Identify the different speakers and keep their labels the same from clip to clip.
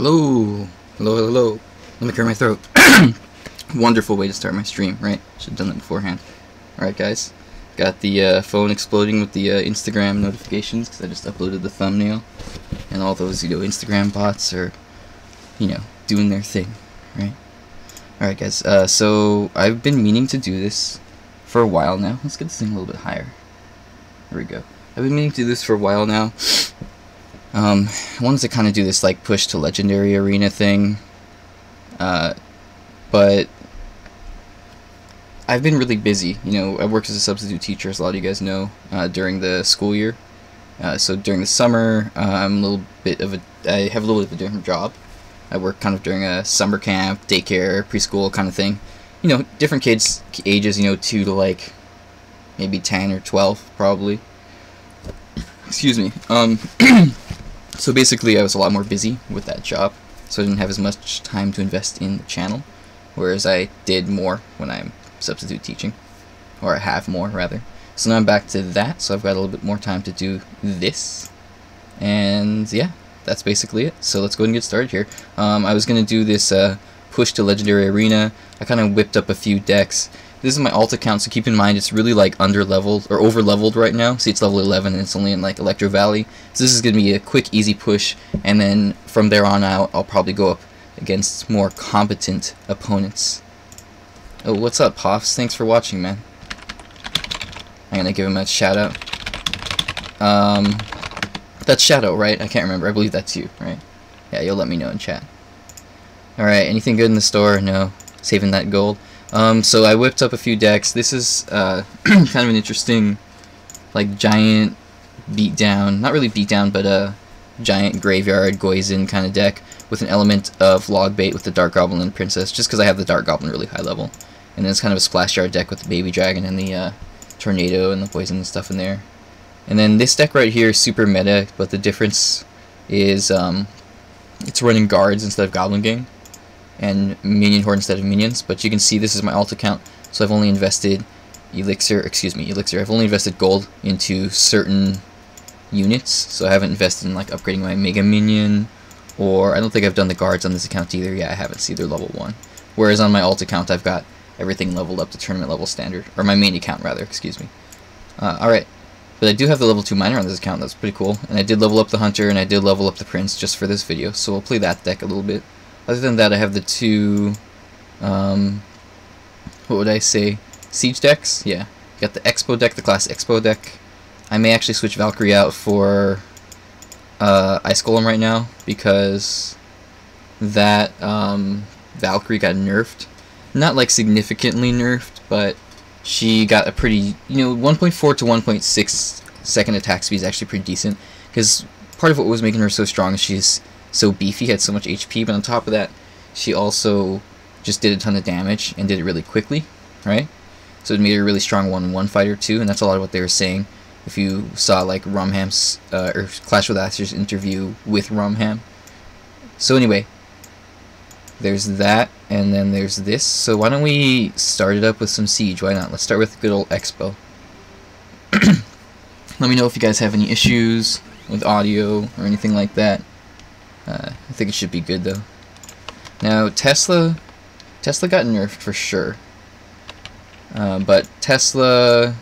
Speaker 1: Hello, hello, hello, hello. Let me clear my throat. Wonderful way to start my stream, right? Should have done that beforehand. Alright guys, got the phone exploding with the Instagram notifications because I just uploaded the thumbnail. And all those, Instagram bots are, doing their thing, right? Alright guys, so I've been meaning to do this for a while now. Let's get this thing a little bit higher. There we go. I've been meaning to do this for a while now. I wanted to kind of do this like push to legendary arena thing, but I've been really busy. I work as a substitute teacher, as a lot of you guys know, during the school year. So during the summer, I have a little bit of a different job. I work kind of during a summer camp, daycare, preschool kind of thing. Different kids ages, 2 to like maybe 10 or 12 probably. Excuse me. So basically I was a lot more busy with that job, so I didn't have as much time to invest in the channel, whereas I did more when I'm substitute teaching, or I have more rather. So now I'm back to that, so I've got a little bit more time to do this, and yeah, that's basically it. So let's go ahead and get started here. I was going to do this push to legendary arena. I kind of whipped up a few decks. This is my alt account, so keep in mind it's really like under-leveled or over-leveled right now. See, it's level 11 and it's only in like Electro Valley. So this is going to be a quick, easy push, and then from there on out, I'll probably go up against more competent opponents. Oh, what's up, Poffs? Thanks for watching, man. I'm going to give him a shout-out. That's shoutout, right? I can't remember. I believe that's you, right? Yeah, you'll let me know in chat. Alright, anything good in the store? No. Saving that gold. So I whipped up a few decks. This is kind of an interesting, like, giant beatdown, not really beatdown, but a giant graveyard Goizin kind of deck with an element of log bait with the Dark Goblin and Princess, just because I have the Dark Goblin really high level. And then it's kind of a splash yard deck with the Baby Dragon and the Tornado and the Poison and stuff in there. And then this deck right here is super meta, but the difference is it's running guards instead of Goblin Gang, and Minion Horde instead of minions. But you can see this is my alt account, so I've only invested elixir, I've only invested gold into certain units, so I haven't invested in like upgrading my Mega Minion, or I don't think I've done the guards on this account either. Yeah, I haven't, see, they're level 1. Whereas on my alt account I've got everything leveled up to tournament level standard, or my main account rather, excuse me. Alright, but I do have the level 2 miner on this account, that's pretty cool, and I did level up the Hunter and I did level up the Prince just for this video, so we'll play that deck a little bit. Other than that, I have the two, what would I say, siege decks? Yeah, got the Expo deck, the class Expo deck. I may actually switch Valkyrie out for Ice Golem right now, because that Valkyrie got nerfed. Not like significantly nerfed, but she got a pretty, 1.4 to 1.6 second attack speed is actually pretty decent, because part of what was making her so strong is she's so beefy, had so much HP, but on top of that, she also just did a ton of damage and did it really quickly, right? So it made her a really strong 1-1 fighter too, and that's a lot of what they were saying. If you saw like Rumham's or Clash with Aster's interview with Rumham. So anyway, there's that, and then there's this. So why don't we start it up with some Siege? Why not? Let's start with good old Expo. Let me know if you guys have any issues with audio or anything like that. I think it should be good though. Now Tesla got nerfed for sure, but Tesla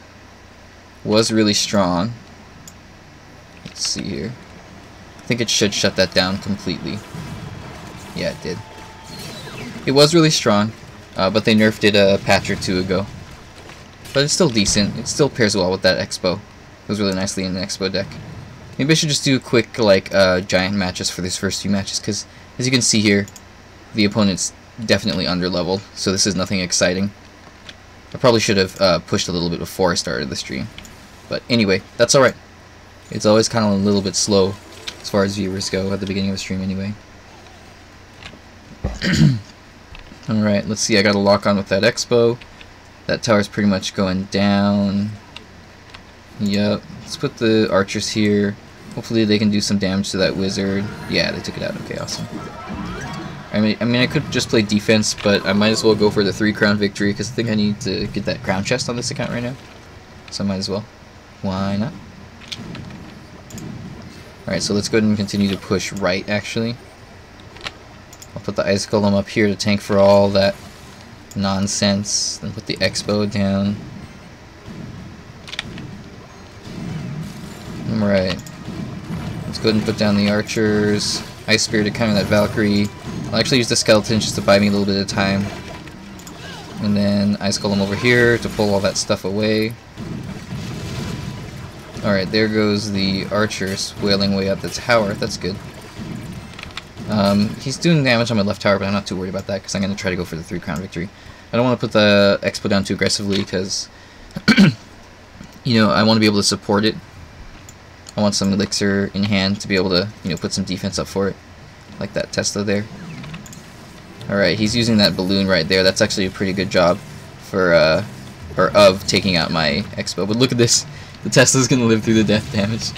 Speaker 1: was really strong. Let's see here. I think it should shut that down completely. Yeah, it did. It was really strong, but they nerfed it a patch or two ago. But it's still decent. It still pairs well with that Expo. It goes really nicely in the Expo deck. Maybe I should just do quick, like, giant matches for these first few matches, because, as you can see here, the opponent's definitely under-leveled, so this is nothing exciting. I probably should have pushed a little bit before I started the stream. But anyway, that's alright. It's always kind of a little bit slow, as far as viewers go, at the beginning of a stream anyway. Alright, let's see, I got a lock on with that Expo. That tower's pretty much going down. Yep, let's put the archers here. Hopefully they can do some damage to that wizard. Yeah, they took it out. Okay, awesome. I mean, I could just play defense, but I might as well go for the 3-crown victory, because I think I need to get that crown chest on this account right now. So I might as well. Why not? Alright, so let's go ahead and continue to push right, actually. I'll put the ice golem up here to tank for all that nonsense. Then put the X-bow down. Alright. Let's go ahead and put down the archers. Ice Spirit to counter that Valkyrie. I'll actually use the skeleton just to buy me a little bit of time. And then Ice Golem over here to pull all that stuff away. Alright, there goes the archers wailing away up the tower. That's good. He's doing damage on my left tower, but I'm not too worried about that because I'm going to try to go for the 3-crown victory. I don't want to put the Expo down too aggressively because, you know, I want to be able to support it. I want some elixir in hand to be able to, you know, put some defense up for it. Like that Tesla there. Alright, he's using that balloon right there. That's actually a pretty good job for, of taking out my Expo. But look at this. The Tesla's going to live through the death damage.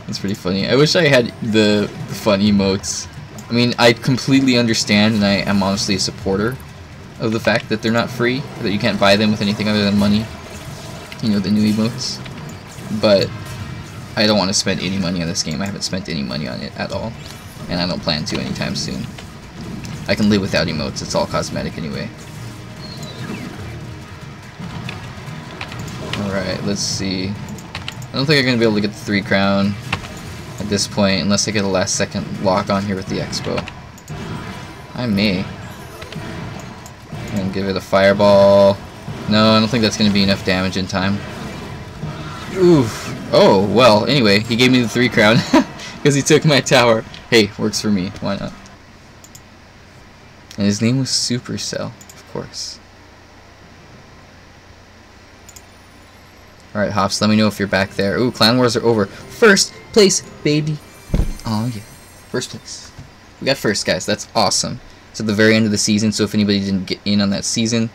Speaker 1: That's pretty funny. I wish I had the fun emotes. I mean, I completely understand, and I am honestly a supporter of the fact that they're not free, that you can't buy them with anything other than money. You know, the new emotes. But I don't want to spend any money on this game. I haven't spent any money on it at all. And I don't plan to anytime soon. I can live without emotes. It's all cosmetic anyway. Alright, let's see. I don't think I'm going to be able to get the 3-crown at this point unless I get a last second lock on here with the Expo. I may. And give it a fireball. No, I don't think that's going to be enough damage in time. Oof. Oh, well, anyway, he gave me the 3-crown because he took my tower. Hey, works for me. Why not? And his name was Supercell, of course. Alright, Hops, let me know if you're back there. Ooh, Clan Wars are over. First place, baby. Oh, yeah. First place. We got first, guys. That's awesome. It's at the very end of the season, so if anybody didn't get in on that season,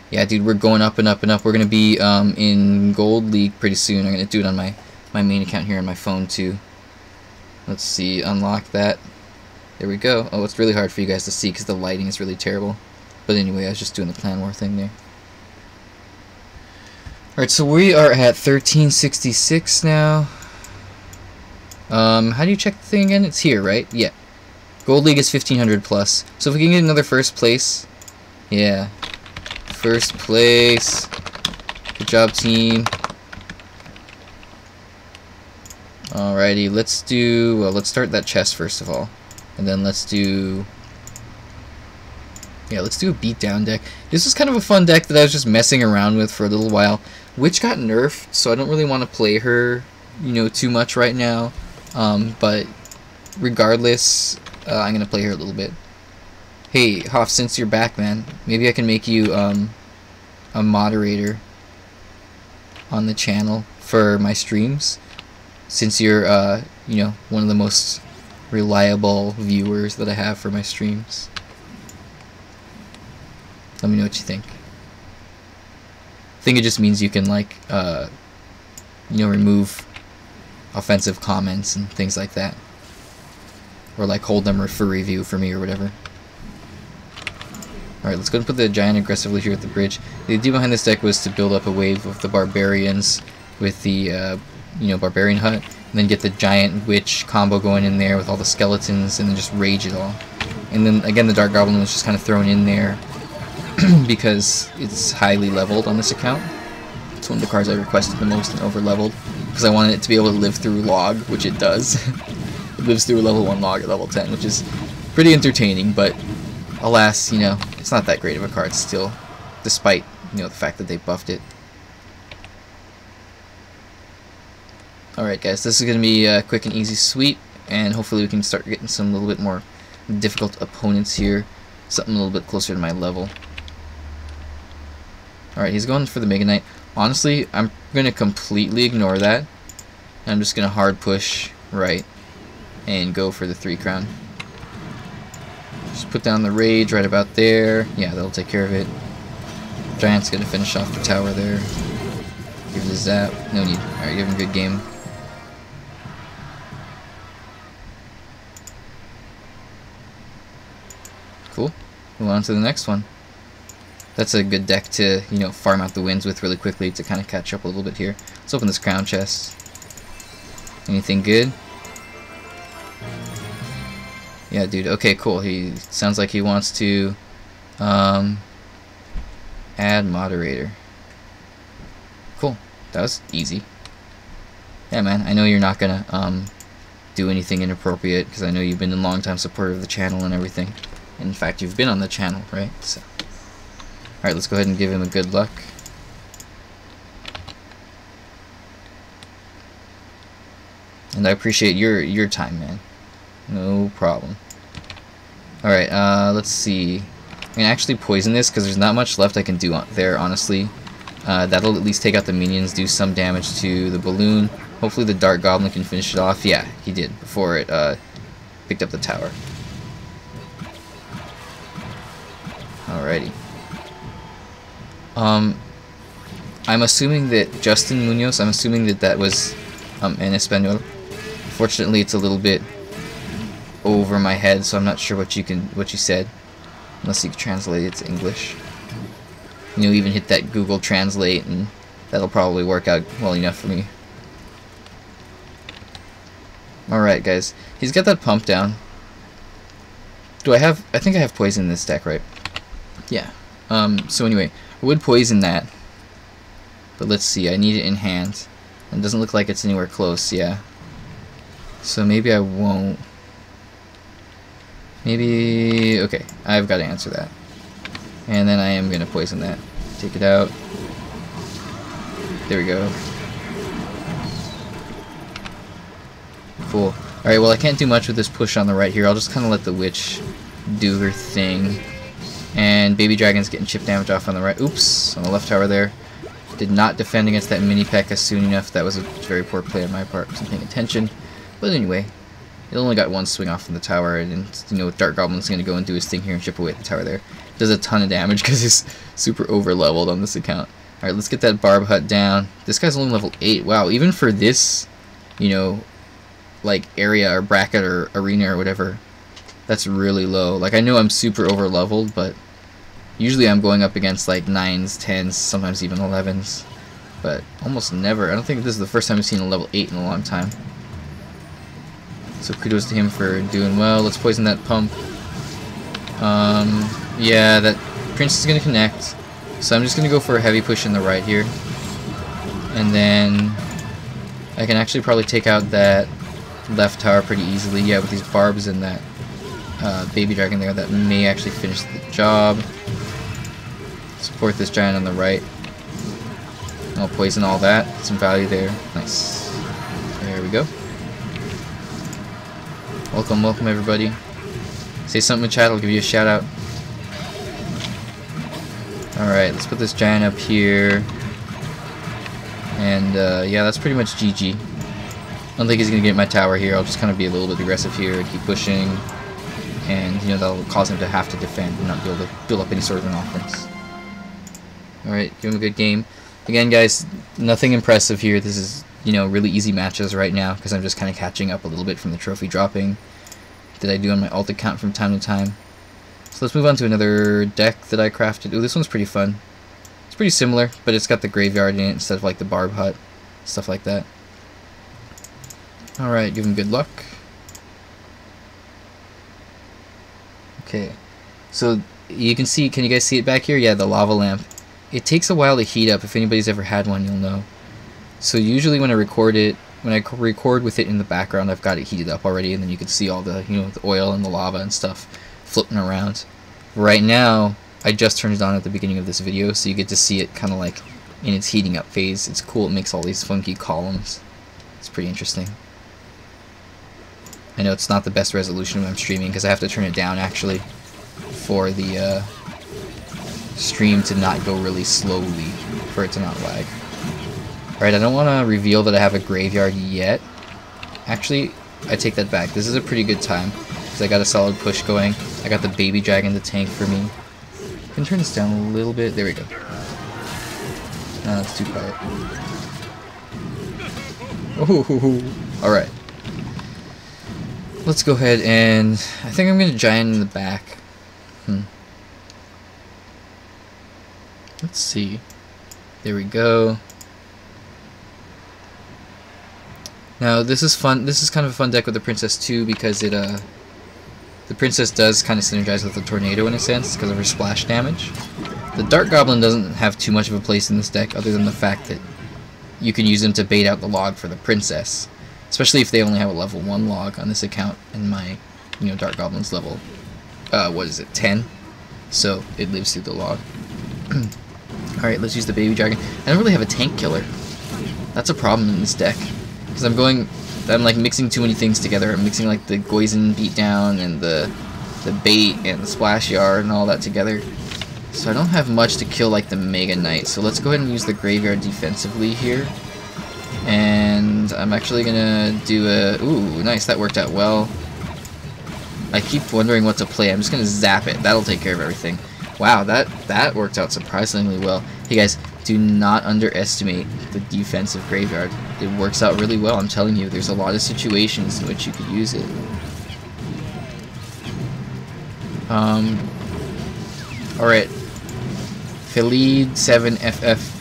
Speaker 1: yeah, dude, we're going up and up and up. We're going to be in Gold League pretty soon. I'm going to do it on my main account here on my phone, too. Let's see. Unlock that. There we go. Oh, it's really hard for you guys to see because the lighting is really terrible. But anyway, I was just doing the Clan War thing there. Alright, so we are at 1366 now. How do you check the thing again? It's here, right? Yeah. Gold League is 1500 plus. So if we can get another first place. Yeah. First place. Good job, team. Alrighty, let's do... Well, let's start that chest first of all. And then let's do... Yeah, let's do a beatdown deck. This is kind of a fun deck that I was just messing around with for a little while. Witch got nerfed, so I don't really want to play her, you know, too much right now. But regardless, I'm going to play her a little bit. Hey, Hoff, since you're back, man, maybe I can make you a moderator on the channel for my streams. Since you're, you know, one of the most reliable viewers that I have for my streams. Let me know what you think. I think it just means you can, like, you know, remove offensive comments and things like that. Or, like, hold them for review for me or whatever. Alright, let's go and put the giant aggressively here at the bridge. The idea behind this deck was to build up a wave of the barbarians with the, you know, barbarian hut. And then get the giant witch combo going in there with all the skeletons and then just rage it all. And then, again, the Dark Goblin was just kind of thrown in there because it's highly leveled on this account. It's one of the cards I requested the most and over leveled because I wanted it to be able to live through log, which it does. It lives through a level 1 log at level 10, which is pretty entertaining, but alas, you know, it's not that great of a card still, despite, you know, the fact that they buffed it. Alright guys, this is going to be a quick and easy sweep, and hopefully we can start getting some little bit more difficult opponents here, something a little bit closer to my level. Alright, he's going for the Mega Knight. Honestly, I'm going to completely ignore that. I'm just going to hard push right and go for the 3-crown. Just put down the rage right about there. Yeah, that'll take care of it. Giant's going to finish off the tower there. Give it a zap. No need. Alright, give him a good game. Cool. Move on to the next one. That's a good deck to, you know, farm out the wins with really quickly to kind of catch up a little bit here. Let's open this crown chest. Anything good? Yeah, dude. Okay, cool. He sounds like he wants to add moderator. Cool. That was easy. Yeah, man. I know you're not gonna do anything inappropriate because I know you've been a long-time supporter of the channel and everything. In fact, you've been on the channel, right? So, all right, let's go ahead and give him a good luck. And I appreciate your time, man. No problem. All right, let's see. I can actually poison this because there's not much left I can do there, honestly. That'll at least take out the minions, do some damage to the balloon. Hopefully the Dark Goblin can finish it off. Yeah, he did before it picked up the tower. Alrighty. I'm assuming that Justin Munoz, I'm assuming that that was in Espanol. Fortunately, it's a little bit over my head, so I'm not sure what you said, unless you can translate it to English. You'll even hit that Google Translate, and that'll probably work out well enough for me. Alright, guys. He's got that pump down. I think I have poison in this deck, right? Yeah. So anyway, I would poison that. But let's see, I need it in hand. It doesn't look like it's anywhere close, yeah. So maybe I won't. Maybe... okay, I've got to answer that. And then I am going to poison that. Take it out. There we go. Cool. Alright, well I can't do much with this push on the right here. I'll just kind of let the witch do her thing. And Baby Dragon's getting chip damage off on the right. Oops, on the left tower there. Did not defend against that mini P.E.K.K.A soon enough. That was a very poor play on my part. I wasn't paying attention. But anyway, it only got one swing off from the tower, and you know, Dark Goblin's going to go and do his thing here and chip away at the tower there. Does a ton of damage because he's super over leveled on this account. Alright, let's get that Barb Hut down. This guy's only level 8. Wow, even for this, you know, like area or bracket or arena or whatever, that's really low. Like, I know I'm super over leveled, but usually I'm going up against like 9s, 10s, sometimes even 11s. But almost never. I don't think this is the first time I've seen a level 8 in a long time. So kudos to him for doing well. Let's poison that pump. Yeah, that Prince is going to connect. So I'm just going to go for a heavy push in the right here. And then I can actually probably take out that left tower pretty easily. Yeah, with these barbs and that Baby Dragon there, that may actually finish the job. Support this giant on the right. I'll poison all that. Get some value there. Nice. There we go. Welcome, welcome everybody. Say something in chat, I'll give you a shout out. Alright, let's put this giant up here. And yeah, that's pretty much GG. I don't think he's going to get my tower here. I'll just kind of be a little bit aggressive here and keep pushing. And, you know, that'll cause him to have to defend and not be able to build up any sort of an offense. Alright, give him a good game. Again, guys, nothing impressive here. This is, you know, really easy matches right now because I'm just kind of catching up a little bit from the trophy dropping that I do on my alt account from time to time. So let's move on to another deck that I crafted. Ooh, this one's pretty fun. It's pretty similar, but it's got the graveyard in it instead of like the Barb Hut, stuff like that. Alright, give him good luck. Okay, so you can see, can you guys see it back here? Yeah, the lava lamp. It takes a while to heat up. If anybody's ever had one, you'll know. So usually when I record it, when I record with it in the background, I've got it heated up already, and then you can see all the, you know, the oil and the lava and stuff floating around. Right now, I just turned it on at the beginning of this video, so you get to see it kind of like in its heating up phase. It's cool. It makes all these funky columns. It's pretty interesting. I know it's not the best resolution when I'm streaming because I have to turn it down actually for the stream to not go really slowly, for it to not lag. Alright, I don't want to reveal that I have a graveyard yet. Actually, I take that back. This is a pretty good time because I got a solid push going. I got the Baby Dragon to tank for me. I can turn this down a little bit. There we go. No, it's too quiet. Alright. Let's go ahead and... I think I'm going to giant in the back. Let's see. There we go. Now this is fun. This is kind of a fun deck with the Princess too because it The princess does kind of synergize with the tornado in a sense because of her splash damage. The Dark Goblin doesn't have too much of a place in this deck other than the fact that you can use him to bait out the log for the princess. Especially if they only have a level 1 log on this account, and my, Dark Goblin's level, 10? So it lives through the log. Alright, let's use the baby dragon. I don't really have a tank killer. That's a problem in this deck. Because I'm like mixing too many things together. I'm mixing like the Goizen beatdown and the bait and the splash yard and all that together. So I don't have much to kill like the Mega Knight. So let's go ahead and use the graveyard defensively here. And I'm actually gonna do a... Ooh, nice, that worked out well. I keep wondering what to play. I'm just gonna zap it. That'll take care of everything. Wow, that worked out surprisingly well. Hey guys, do not underestimate the defensive graveyard. It works out really well, I'm telling you. There's a lot of situations in which you could use it. Alright. Khalid 7FF.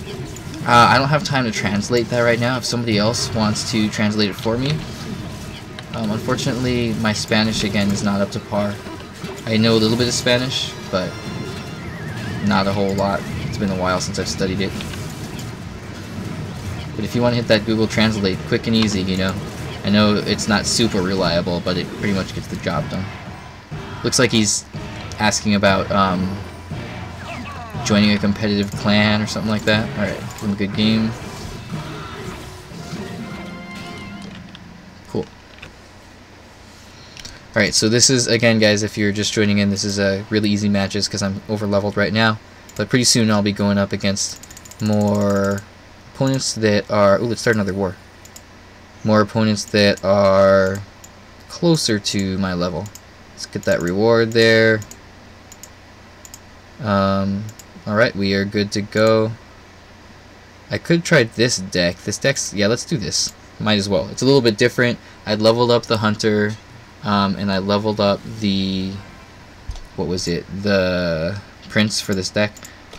Speaker 1: I don't have time to translate that right now. If somebody else wants to translate it for me. Unfortunately, my Spanish, again, is not up to par. I know a little bit of Spanish, but not a whole lot. It's been a while since I've studied it. But if you want to hit that Google Translate, quick and easy, I know it's not super reliable, but it pretty much gets the job done. Looks like he's asking about joining a competitive clan or something like that. Alright, give him a good game. Cool. Alright, so this is, again guys, if you're just joining in, this is a really easy matches because I'm over leveled right now. But pretty soon I'll be going up against more opponents that are... Ooh, let's start another war. More opponents that are closer to my level. Let's get that reward there. Alright, we are good to go. I could try this deck. This deck's... Yeah, let's do this. Might as well. It's a little bit different. I leveled up the Hunter, and I leveled up the... What was it? The Prince for this deck.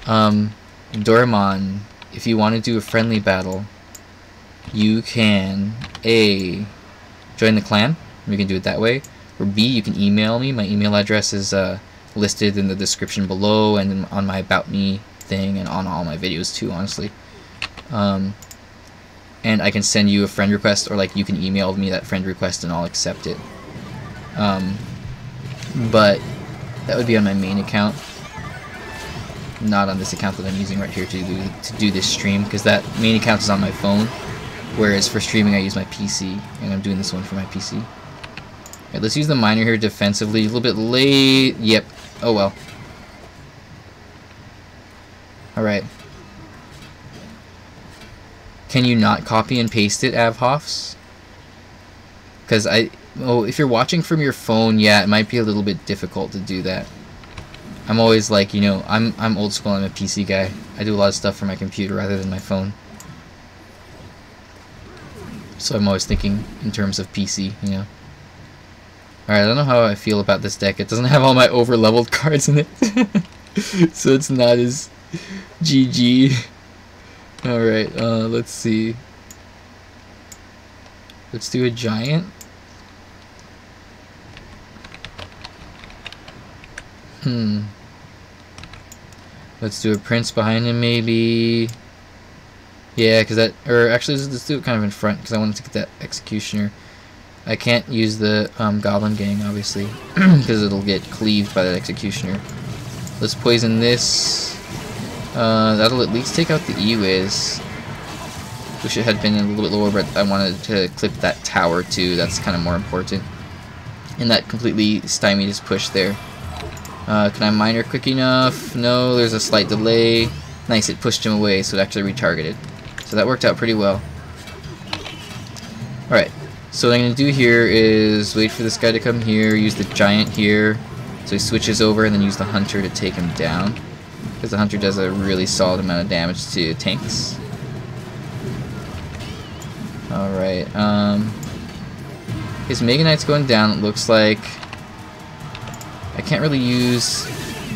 Speaker 1: Doraemon, if you want to do a friendly battle, you can A, join the clan. We can do it that way. Or B, you can email me. My email address is listed in the description below and on my About Me thing and on all my videos too, honestly. And I can send you a friend request, or like you can email me that friend request and I'll accept it. But that would be on my main account, not on this account that I'm using right here to do this stream, because that main account is on my phone, whereas for streaming I use my PC, and I'm doing this one for my PC. Alright, let's use the miner here defensively. A little bit late. Yep. Oh well. Alright. Can you not copy and paste it, Avhoffs? Because if you're watching from your phone, yeah, it might be a little bit difficult to do that. I'm always like, I'm old school, I'm a PC guy. I do a lot of stuff from my computer rather than my phone. So I'm always thinking in terms of PC, Alright, I don't know how I feel about this deck. It doesn't have all my over-leveled cards in it. So it's not as GG. Alright, let's see. Let's do a giant. Let's do a prince behind him, maybe. Yeah, because that... Or actually, let's do it kind of in front, because I wanted to get that executioner. I can't use the goblin gang, obviously, because it'll get cleaved by that executioner. Let's poison this. That'll at least take out the E-Wiz. Wish it had been a little bit lower, but I wanted to clip that tower too. That's kind of more important. And that completely stymied his push there. Can I miner quick enough? No, there's a slight delay. Nice, it pushed him away, so it actually retargeted. So that worked out pretty well. Alright. So what I'm going to do here is wait for this guy to come here, use the giant here, so he switches over, and then use the hunter to take him down. Because the hunter does a really solid amount of damage to tanks. Alright, his Mega Knight's going down, it looks like. I can't really use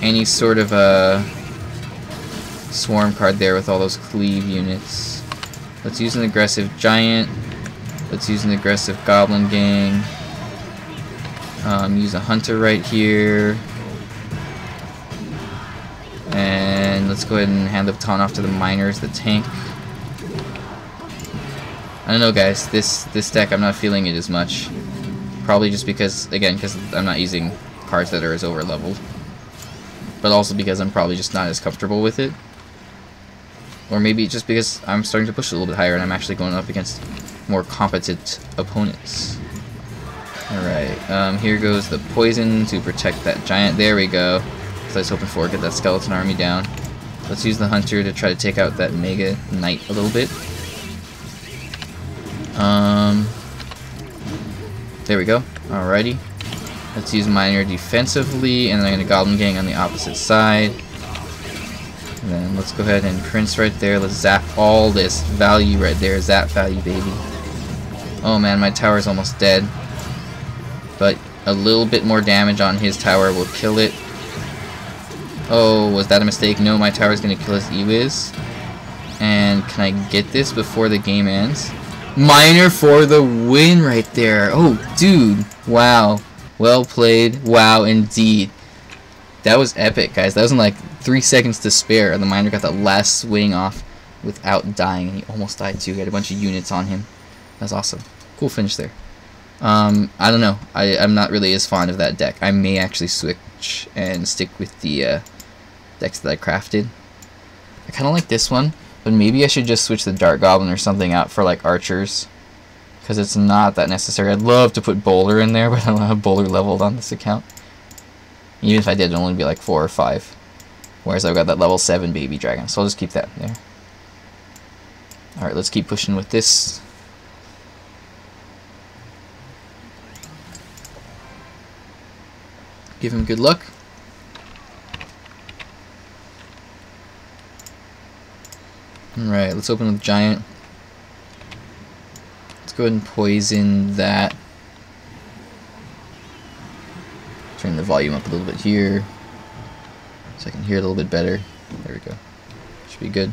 Speaker 1: any sort of a swarm card there with all those cleave units. Let's use an aggressive giant. Let's use an aggressive goblin gang. Use a hunter right here. And let's go ahead and hand the baton off to the miners, the tank. I don't know, guys. This deck, I'm not feeling it as much. Probably just because, again, because I'm not using cards that are as over leveled. But also because I'm probably just not as comfortable with it. Or maybe just because I'm starting to push it a little bit higher and I'm actually going up against more competent opponents. Alright, here goes the poison to protect that giant. There we go. So I was hoping for, get that skeleton army down. Let's use the hunter to try to take out that mega knight a little bit. There we go. Alrighty. Let's use miner defensively, and then I'm going to goblin gang on the opposite side. And then let's go ahead and prince right there. Let's zap all this value right there. Zap value, baby. Oh man, my tower is almost dead. But a little bit more damage on his tower will kill it. Oh, was that a mistake? No, my tower is going to kill his Ewiz. And can I get this before the game ends? Miner for the win right there. Oh, dude. Wow. Well played. Wow, indeed. That was epic, guys. That was in like 3 seconds to spare. The miner got that last swing off without dying. And he almost died too. He had a bunch of units on him. That's awesome. Cool finish there. I don't know. I'm not really as fond of that deck. I may actually switch and stick with the decks that I crafted. I kind of like this one, but maybe I should just switch the Dart Goblin or something out for like archers, because it's not that necessary. I'd love to put Bowler in there, but I don't have Bowler leveled on this account. Even if I did, it'd only be like 4 or 5. Whereas I've got that level 7 baby dragon, so I'll just keep that there. Alright, let's keep pushing with this. Give him good luck. Alright, let's open with Giant. Let's go ahead and poison that. Turn the volume up a little bit here so I can hear it a little bit better. There we go. Should be good.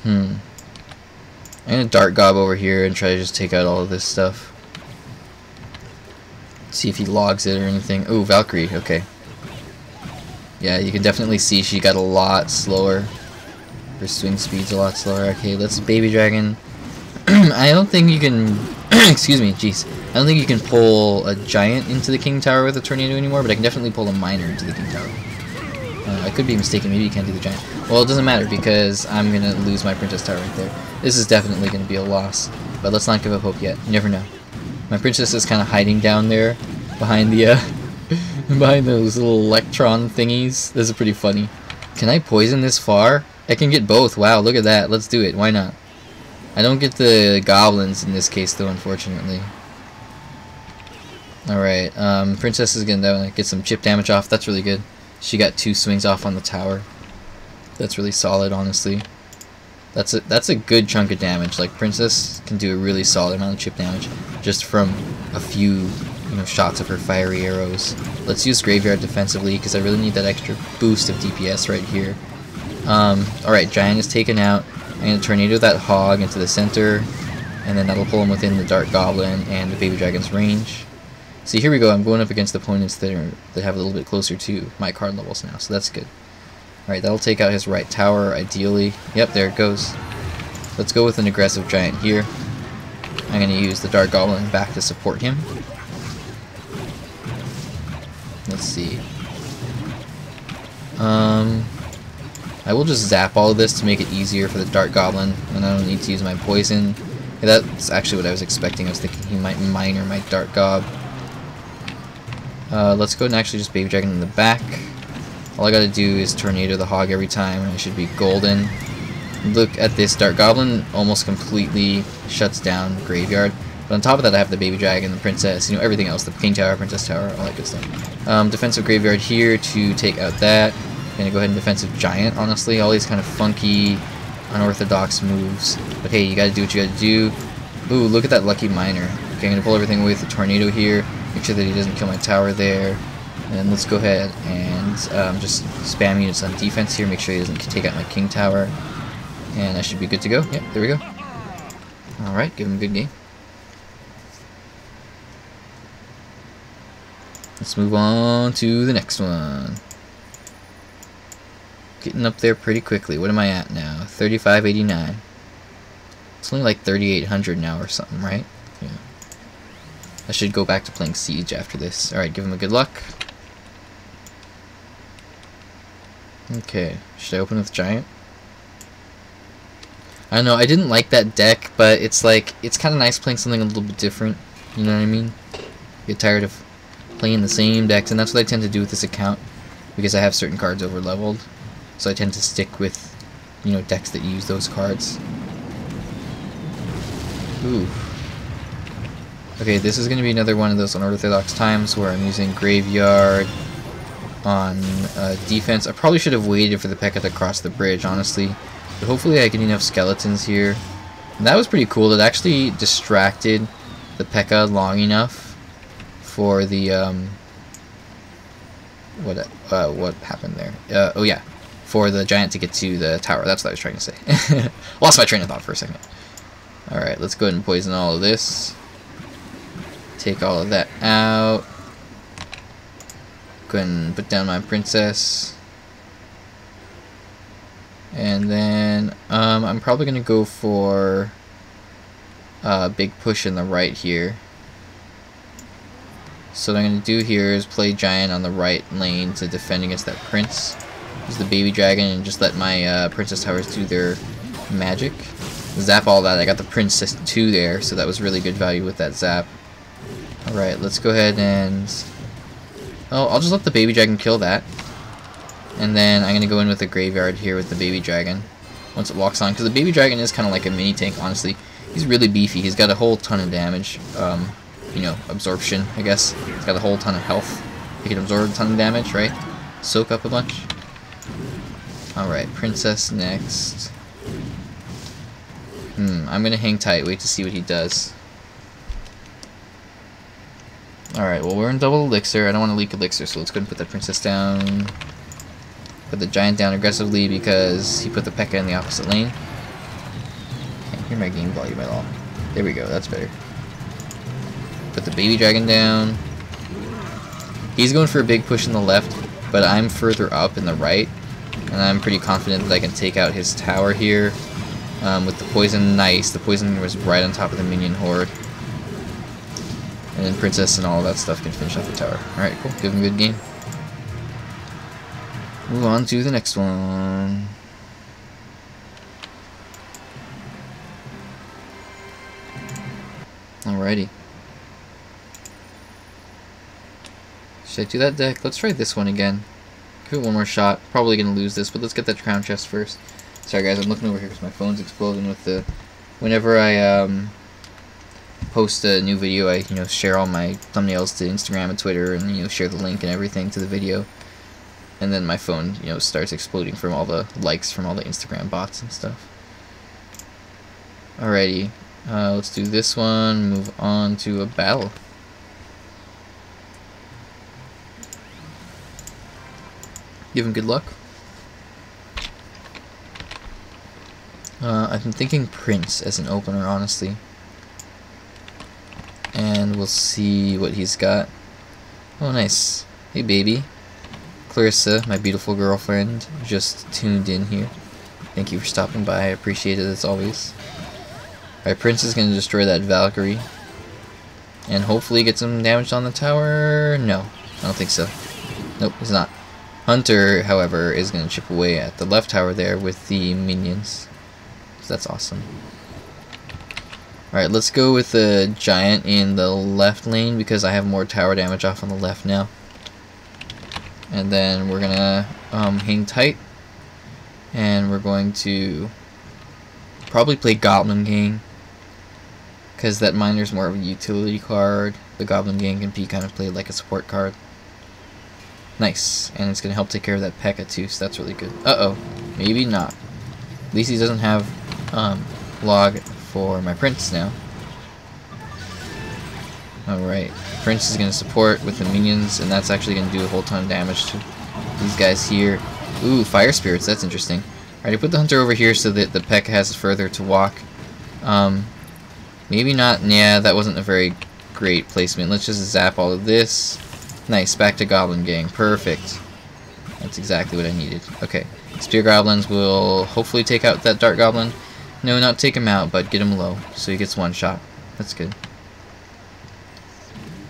Speaker 1: I'm gonna Dart Gob over here and try to just take out all of this stuff. See if he logs it or anything. Oh, Valkyrie, okay. Yeah, you can definitely see she got a lot slower. Her swing speed's a lot slower. Okay, let's Baby Dragon. I don't think you can... excuse me, jeez. I don't think you can pull a Giant into the King Tower with a Tornado anymore, but I can definitely pull a Miner into the King Tower. I could be mistaken. Maybe you can't do the Giant. Well, it doesn't matter because I'm going to lose my Princess Tower right there. This is definitely going to be a loss, but let's not give up hope yet. You never know. My Princess is kind of hiding down there behind the behind those little electron thingies. This is pretty funny. Can I poison this far? I can get both. Wow, look at that. Let's do it. Why not? I don't get the goblins in this case though, unfortunately. Alright, Princess is gonna get some chip damage off. That's really good. She got 2 swings off on the tower. That's really solid, honestly. That's a good chunk of damage. Like, Princess can do a really solid amount of chip damage just from a few, shots of her fiery arrows. Let's use Graveyard defensively because I really need that extra boost of DPS right here. Alright, Giant is taken out. I'm going to Tornado that Hog into the center, and then that'll pull him within the Dart Goblin and the Baby Dragon's range. See, here we go. I'm going up against opponents that have a little bit closer to my card levels now, so that's good. Alright, that'll take out his right tower, ideally. Yep, there it goes. Let's go with an aggressive Giant here. I'm going to use the Dart Goblin back to support him. Let's see. I will just zap all of this to make it easier for the Dart Goblin, and I don't need to use my poison. Yeah, that's actually what I was expecting. I was thinking he might Miner my Dart Gob. Let's go and actually just Baby Dragon in the back. All I gotta do is Tornado the Hog every time, and I should be golden. Look at this, Dart Goblin almost completely shuts down the Graveyard. But on top of that, I have the Baby Dragon, the Princess, everything else, the King Tower, Princess Tower, all that good stuff. Defensive Graveyard here to take out that. Gonna go ahead and defensive Giant, honestly. All these kind of funky, unorthodox moves. But hey, you gotta do what you gotta do. Ooh, look at that lucky Miner. Okay, I'm gonna pull everything away with the Tornado here. Make sure that he doesn't kill my tower there. And let's go ahead and just spam units on defense here. Make sure he doesn't take out my King Tower. And I should be good to go. Yep, there we go. Alright, give him a good game. Let's move on to the next one. Getting up there pretty quickly. What am I at now? 3589. It's only like 3800 now or something, right? Yeah. I should go back to playing Siege after this. Alright, give him a good luck. Okay, should I open with Giant? I don't know, I didn't like that deck, but it's like, it's kind of nice playing something a little bit different. You know what I mean? Get tired of playing the same decks, and that's what I tend to do with this account, because I have certain cards over leveled. So I tend to stick with, you know, decks that use those cards. Ooh. Okay, this is going to be another one of those unorthodox times where I'm using Graveyard on defense. I probably should have waited for the P.E.K.K.A. to cross the bridge, honestly. But hopefully I get enough skeletons here. And that was pretty cool. It actually distracted the P.E.K.K.A. long enough for the, what happened there? Oh yeah, for the Giant to get to the tower. That's what I was trying to say. Lost my train of thought for a second. Alright, let's go ahead and poison all of this. Take all of that out. Go ahead and put down my princess. And then I'm probably going to go for a big push in the right here. So what I'm going to do here is play Giant on the right lane to defend against that prince. Use the baby dragon and just let my princess towers do their magic. Zap all that. I got the princess 2 there, so that was really good value with that zap. Alright, let's go ahead and... Oh, I'll just let the baby dragon kill that. And then I'm going to go in with the graveyard here with the baby dragon once it walks on. Because the baby dragon is kind of like a mini tank, honestly. He's really beefy. He's got a whole ton of damage. You know, absorption, I guess. He's got a whole ton of health. He can absorb a ton of damage, right? Soak up a bunch. Alright, princess next. I'm going to hang tight, wait to see what he does. Alright, well we're in double elixir. I don't want to leak elixir, so let's go ahead and put that princess down. Put the Giant down aggressively because he put the P.E.K.K.A. in the opposite lane. Can't hear my game volume at all. There we go, that's better. Put the baby dragon down. He's going for a big push in the left, but I'm further up in the right. And I'm pretty confident that I can take out his tower here. With the poison, nice. The poison was right on top of the minion horde. And then princess and all that stuff can finish off the tower. Alright, cool. Give him a good game. Move on to the next one. Alrighty. Should I do that deck? Let's try this one again. Give it one more shot. Probably gonna lose this, but let's get that crown chest first. Sorry guys, I'm looking over here because my phone's exploding with the... Whenever I post a new video, I share all my thumbnails to Instagram and Twitter, and share the link and everything to the video. And then my phone starts exploding from all the likes from all the Instagram bots and stuff. Alrighty, let's do this one. Move on to a battle. Give him good luck. I've been thinking Prince as an opener, honestly. And we'll see what he's got. Oh, nice. Hey, baby. Clarissa, my beautiful girlfriend, just tuned in here. Thank you for stopping by. I appreciate it as always. Alright, Prince is going to destroy that Valkyrie. And hopefully get some damage on the tower. No, I don't think so. Nope, he's not. Hunter, however, is going to chip away at the left tower there with the minions. So that's awesome. Alright, let's go with the Giant in the left lane because I have more tower damage off on the left now. And then we're going to hang tight. And we're going to probably play Goblin Gang. Because that Miner's more of a utility card. The Goblin Gang can be kind of played like a support card. Nice, and it's going to help take care of that P.E.K.K.A. too, so that's really good. Uh-oh, maybe not. At least he doesn't have log for my Prince now. Alright, Prince is going to support with the minions, and that's actually going to do a whole ton of damage to these guys here. Ooh, Fire Spirits, that's interesting. Alright, I put the Hunter over here so that the P.E.K.K.A. has further to walk. Maybe not, yeah, that wasn't a very great placement. Let's just zap all of this. Nice, back to Goblin Gang. Perfect. That's exactly what I needed. Okay. Spear Goblins will hopefully take out that Dart Goblin. No, not take him out, but get him low, so he gets one shot. That's good.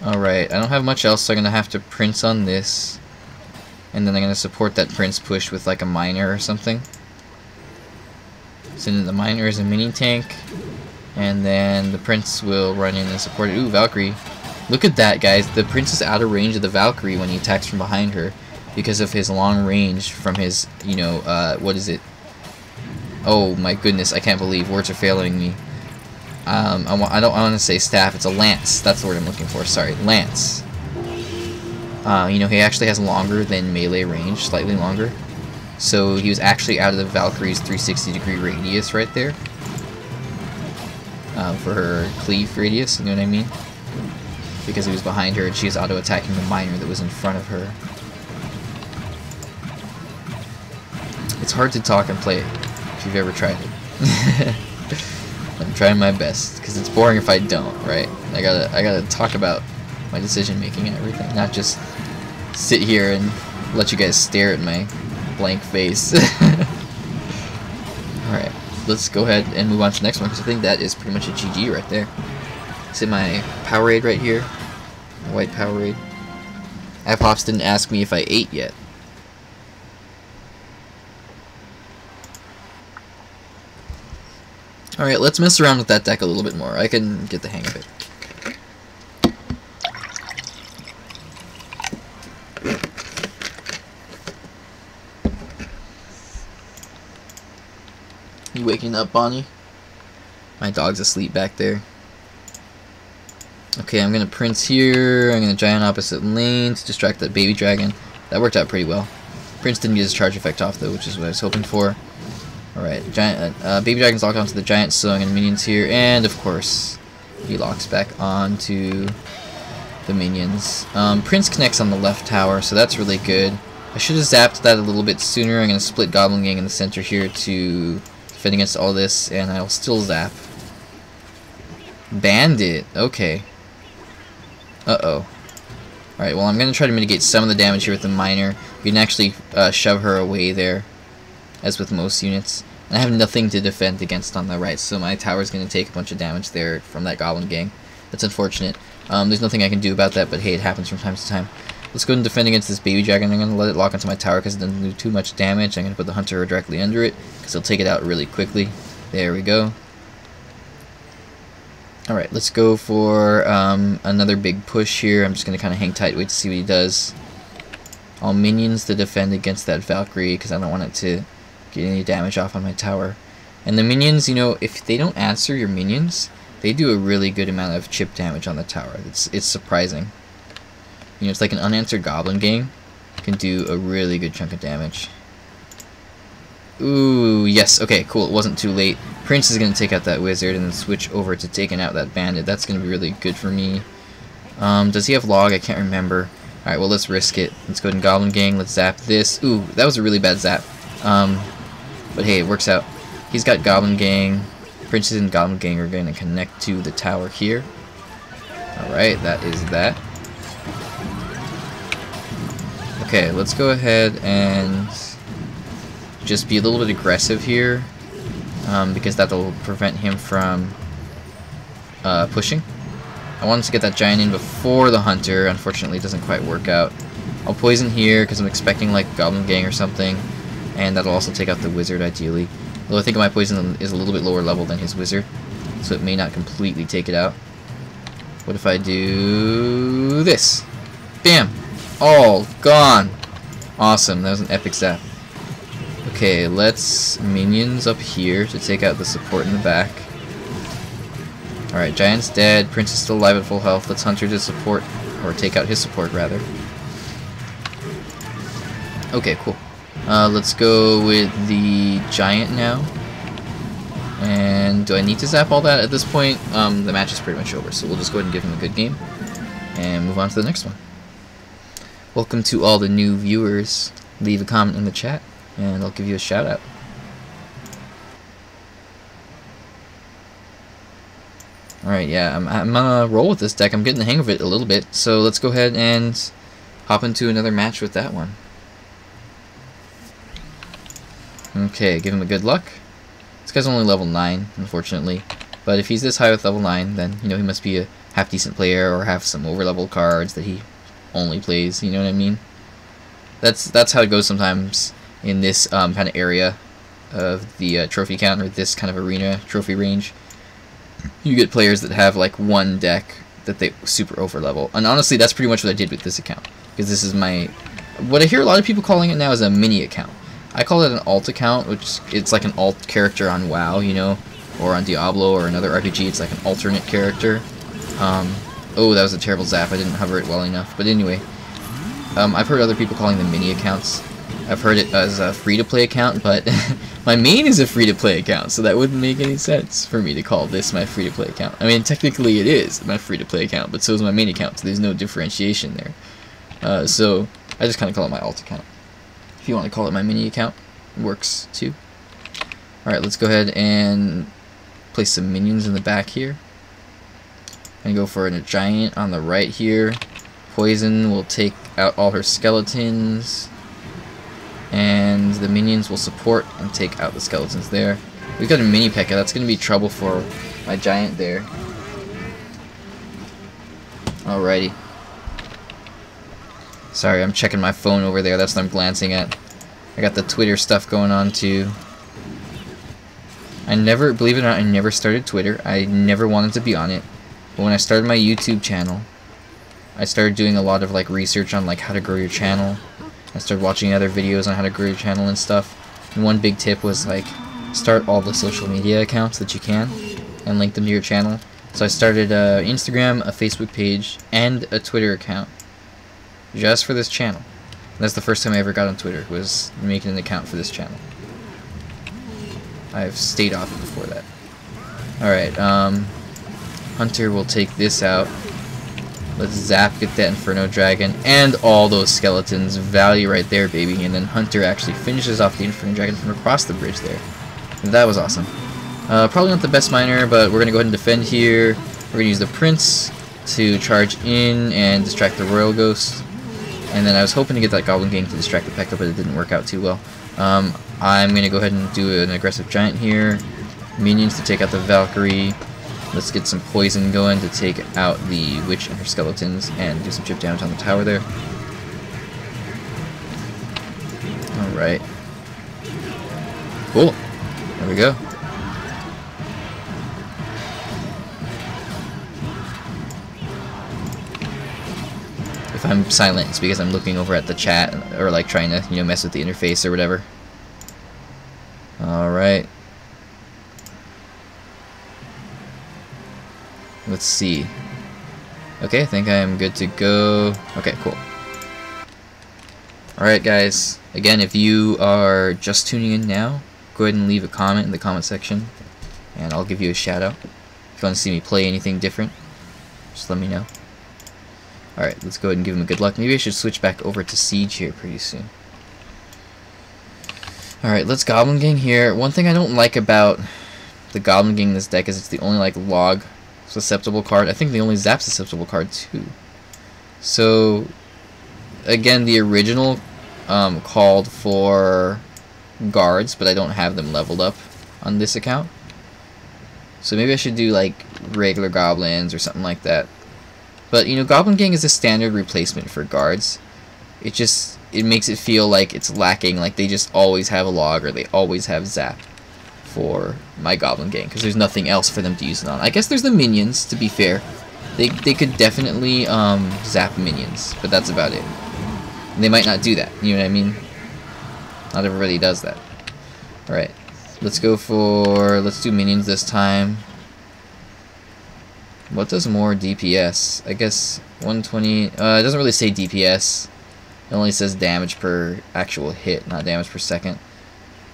Speaker 1: Alright, I don't have much else, so I'm going to have to Prince on this. And then I'm going to support that Prince push with like a Miner or something. So then the Miner is a mini tank. And then the Prince will run in and support it. Ooh, Valkyrie. Look at that, guys. The Prince is out of range of the Valkyrie when he attacks from behind her. Because of his long range from his, you know, what is it? Oh my goodness, I can't believe words are failing me. I don't want to say staff, it's a lance. That's the word I'm looking for, sorry. Lance. You know, he actually has longer than melee range, slightly longer. So he was actually out of the Valkyrie's 360-degree radius right there. For her cleave radius, you know what I mean? Because he was behind her and she was auto-attacking the Miner that was in front of her. It's hard to talk and play if you've ever tried it. I'm trying my best because it's boring if I don't, right? I gotta talk about my decision making and everything, not just sit here and let you guys stare at my blank face. Alright, let's go ahead and move on to the next one because I think that is pretty much a GG right there. See my Powerade right here? My white Powerade. Pops didn't ask me if I ate yet. Alright, let's mess around with that deck a little bit more. I can get the hang of it. You waking up, Bonnie? My dog's asleep back there. Okay, I'm gonna Prince here. I'm gonna Giant opposite lane to distract that baby dragon. That worked out pretty well. Prince didn't get his charge effect off though, which is what I was hoping for. Alright, baby dragon's locked onto the giant, so I'm gonna minions here, and of course, he locks back onto the minions. Prince connects on the left tower, so that's really good. I should have zapped that a little bit sooner. I'm gonna split Goblin Gang in the center here to defend against all this, and I'll still zap. Bandit, okay. Uh-oh. Alright, well I'm gonna try to mitigate some of the damage here with the Miner. We can actually shove her away there, as with most units. And I have nothing to defend against on the right, so my tower's going to take a bunch of damage there from that Goblin Gang. That's unfortunate. There's nothing I can do about that, but hey, it happens from time to time. Let's go and defend against this baby dragon. I'm going to let it lock onto my tower because it doesn't do too much damage. I'm going to put the hunter directly under it because he'll take it out really quickly. There we go. Alright, let's go for another big push here. I'm just going to kind of hang tight, wait to see what he does. All minions to defend against that Valkyrie because I don't want it to get any damage off on my tower. And the minions, you know, if they don't answer your minions, they do a really good amount of chip damage on the tower. It's surprising. You know, it's like an unanswered Goblin Gang can do a really good chunk of damage. Ooh, yes, okay, cool, it wasn't too late. Prince is going to take out that wizard and then switch over to taking out that bandit. That's going to be really good for me. Does he have log? I can't remember. Alright, well, let's risk it. Let's go to Goblin Gang, let's zap this. Ooh, that was a really bad zap. But hey, it works out. He's got Goblin Gang. Princes and Goblin Gang are going to connect to the tower here. Alright, that is that. Okay, let's go ahead and just be a little bit aggressive here. Because that'll prevent him from pushing. I wanted to get that giant in before the hunter. Unfortunately, it doesn't quite work out. I'll poison here because I'm expecting like Goblin Gang or something. And that'll also take out the wizard ideally. Although I think my poison is a little bit lower level than his wizard, so it may not completely take it out. What if I do this? Bam! All gone! Awesome, that was an epic zap. Okay, let's minions up here to take out the support in the back. Alright, Giant's dead, Prince is still alive at full health. Let's Hunter to support, or take out his support rather. Okay, cool. Let's go with the Giant now. And do I need to zap all that at this point? The match is pretty much over, so we'll just go ahead and give him a good game. And move on to the next one. Welcome to all the new viewers. Leave a comment in the chat, and I'll give you a shout out. Alright, yeah, I'm on a roll with this deck. I'm getting the hang of it a little bit. So let's go ahead and hop into another match with that one. Okay, give him a good luck. This guy's only level 9, unfortunately. But if he's this high with level 9, then, you know, he must be a half-decent player or have some over-level cards that he only plays, you know what I mean? That's how it goes sometimes in this kind of area of the trophy count, or this kind of arena trophy range. You get players that have like one deck that they super over-level. And honestly, that's pretty much what I did with this account. Because this is my... What I hear a lot of people calling it now is a mini account. I call it an alt account, which it's like an alt character on WoW, you know, or on Diablo or another RPG. It's like an alternate character. Oh, that was a terrible zap. I didn't hover it well enough. But anyway, I've heard other people calling them mini accounts. I've heard it as a free-to-play account, but my main is a free-to-play account, so that wouldn't make any sense for me to call this my free-to-play account. I mean, technically it is my free-to-play account, but so is my main account, so there's no differentiation there. So I just kind of call it my alt account. If you want to call it my mini account, it works too. Alright, let's go ahead and place some minions in the back here. And go for a giant on the right here. Poison will take out all her skeletons. And the minions will support and take out the skeletons there. We've got a mini P.E.K.K.A. That's going to be trouble for my giant there. Alrighty. Sorry, I'm checking my phone over there. That's what I'm glancing at. I got the Twitter stuff going on too. I never, believe it or not, I never started Twitter. I never wanted to be on it. But when I started my YouTube channel, I started doing a lot of like research on like how to grow your channel. I started watching other videos on how to grow your channel and stuff. And one big tip was like, start all the social media accounts that you can and link them to your channel. So I started Instagram, a Facebook page, and a Twitter account just for this channel. And that's the first time I ever got on Twitter, was making an account for this channel. I've stayed off it before that. Alright, Hunter will take this out. Let's zap, get that Inferno Dragon, and all those skeletons. Value right there, baby. And then Hunter actually finishes off the Inferno Dragon from across the bridge there. And that was awesome. Probably not the best miner, but we're going to go ahead and defend here. We're going to use the Prince to charge in and distract the Royal Ghost. And then I was hoping to get that Goblin Gang to distract the P.E.K.K.A, but it didn't work out too well. I'm going to go ahead and do an aggressive giant here. Minions to take out the Valkyrie. Let's get some poison going to take out the witch and her skeletons and do some chip damage on the tower there. Alright. Cool. There we go. If I'm silent, it's because I'm looking over at the chat or like trying to, you know, mess with the interface or whatever. Alright. Let's see. Okay, I think I am good to go. Okay, cool. Alright guys, again, if you are just tuning in now, go ahead and leave a comment in the comment section and I'll give you a shout out. If you want to see me play anything different, just let me know. Alright, let's go ahead and give him a good luck. Maybe I should switch back over to Siege here pretty soon. Alright, let's Goblin Gang here. One thing I don't like about the Goblin Gang in this deck is it's the only like log susceptible card. I think the only zap susceptible card too. So again, the original called for guards, but I don't have them leveled up on this account. So maybe I should do like regular goblins or something like that. But you know, Goblin Gang is a standard replacement for guards. It makes it feel like it's lacking, like they just always have a log or they always have zap for my Goblin Gang, because there's nothing else for them to use it on. I guess there's the minions, to be fair. They could definitely zap minions, but that's about it. And they might not do that, you know what I mean? Not everybody does that. Alright, let's do minions this time. What does more DPS? I guess 120, it doesn't really say DPS. It only says damage per actual hit, not damage per second.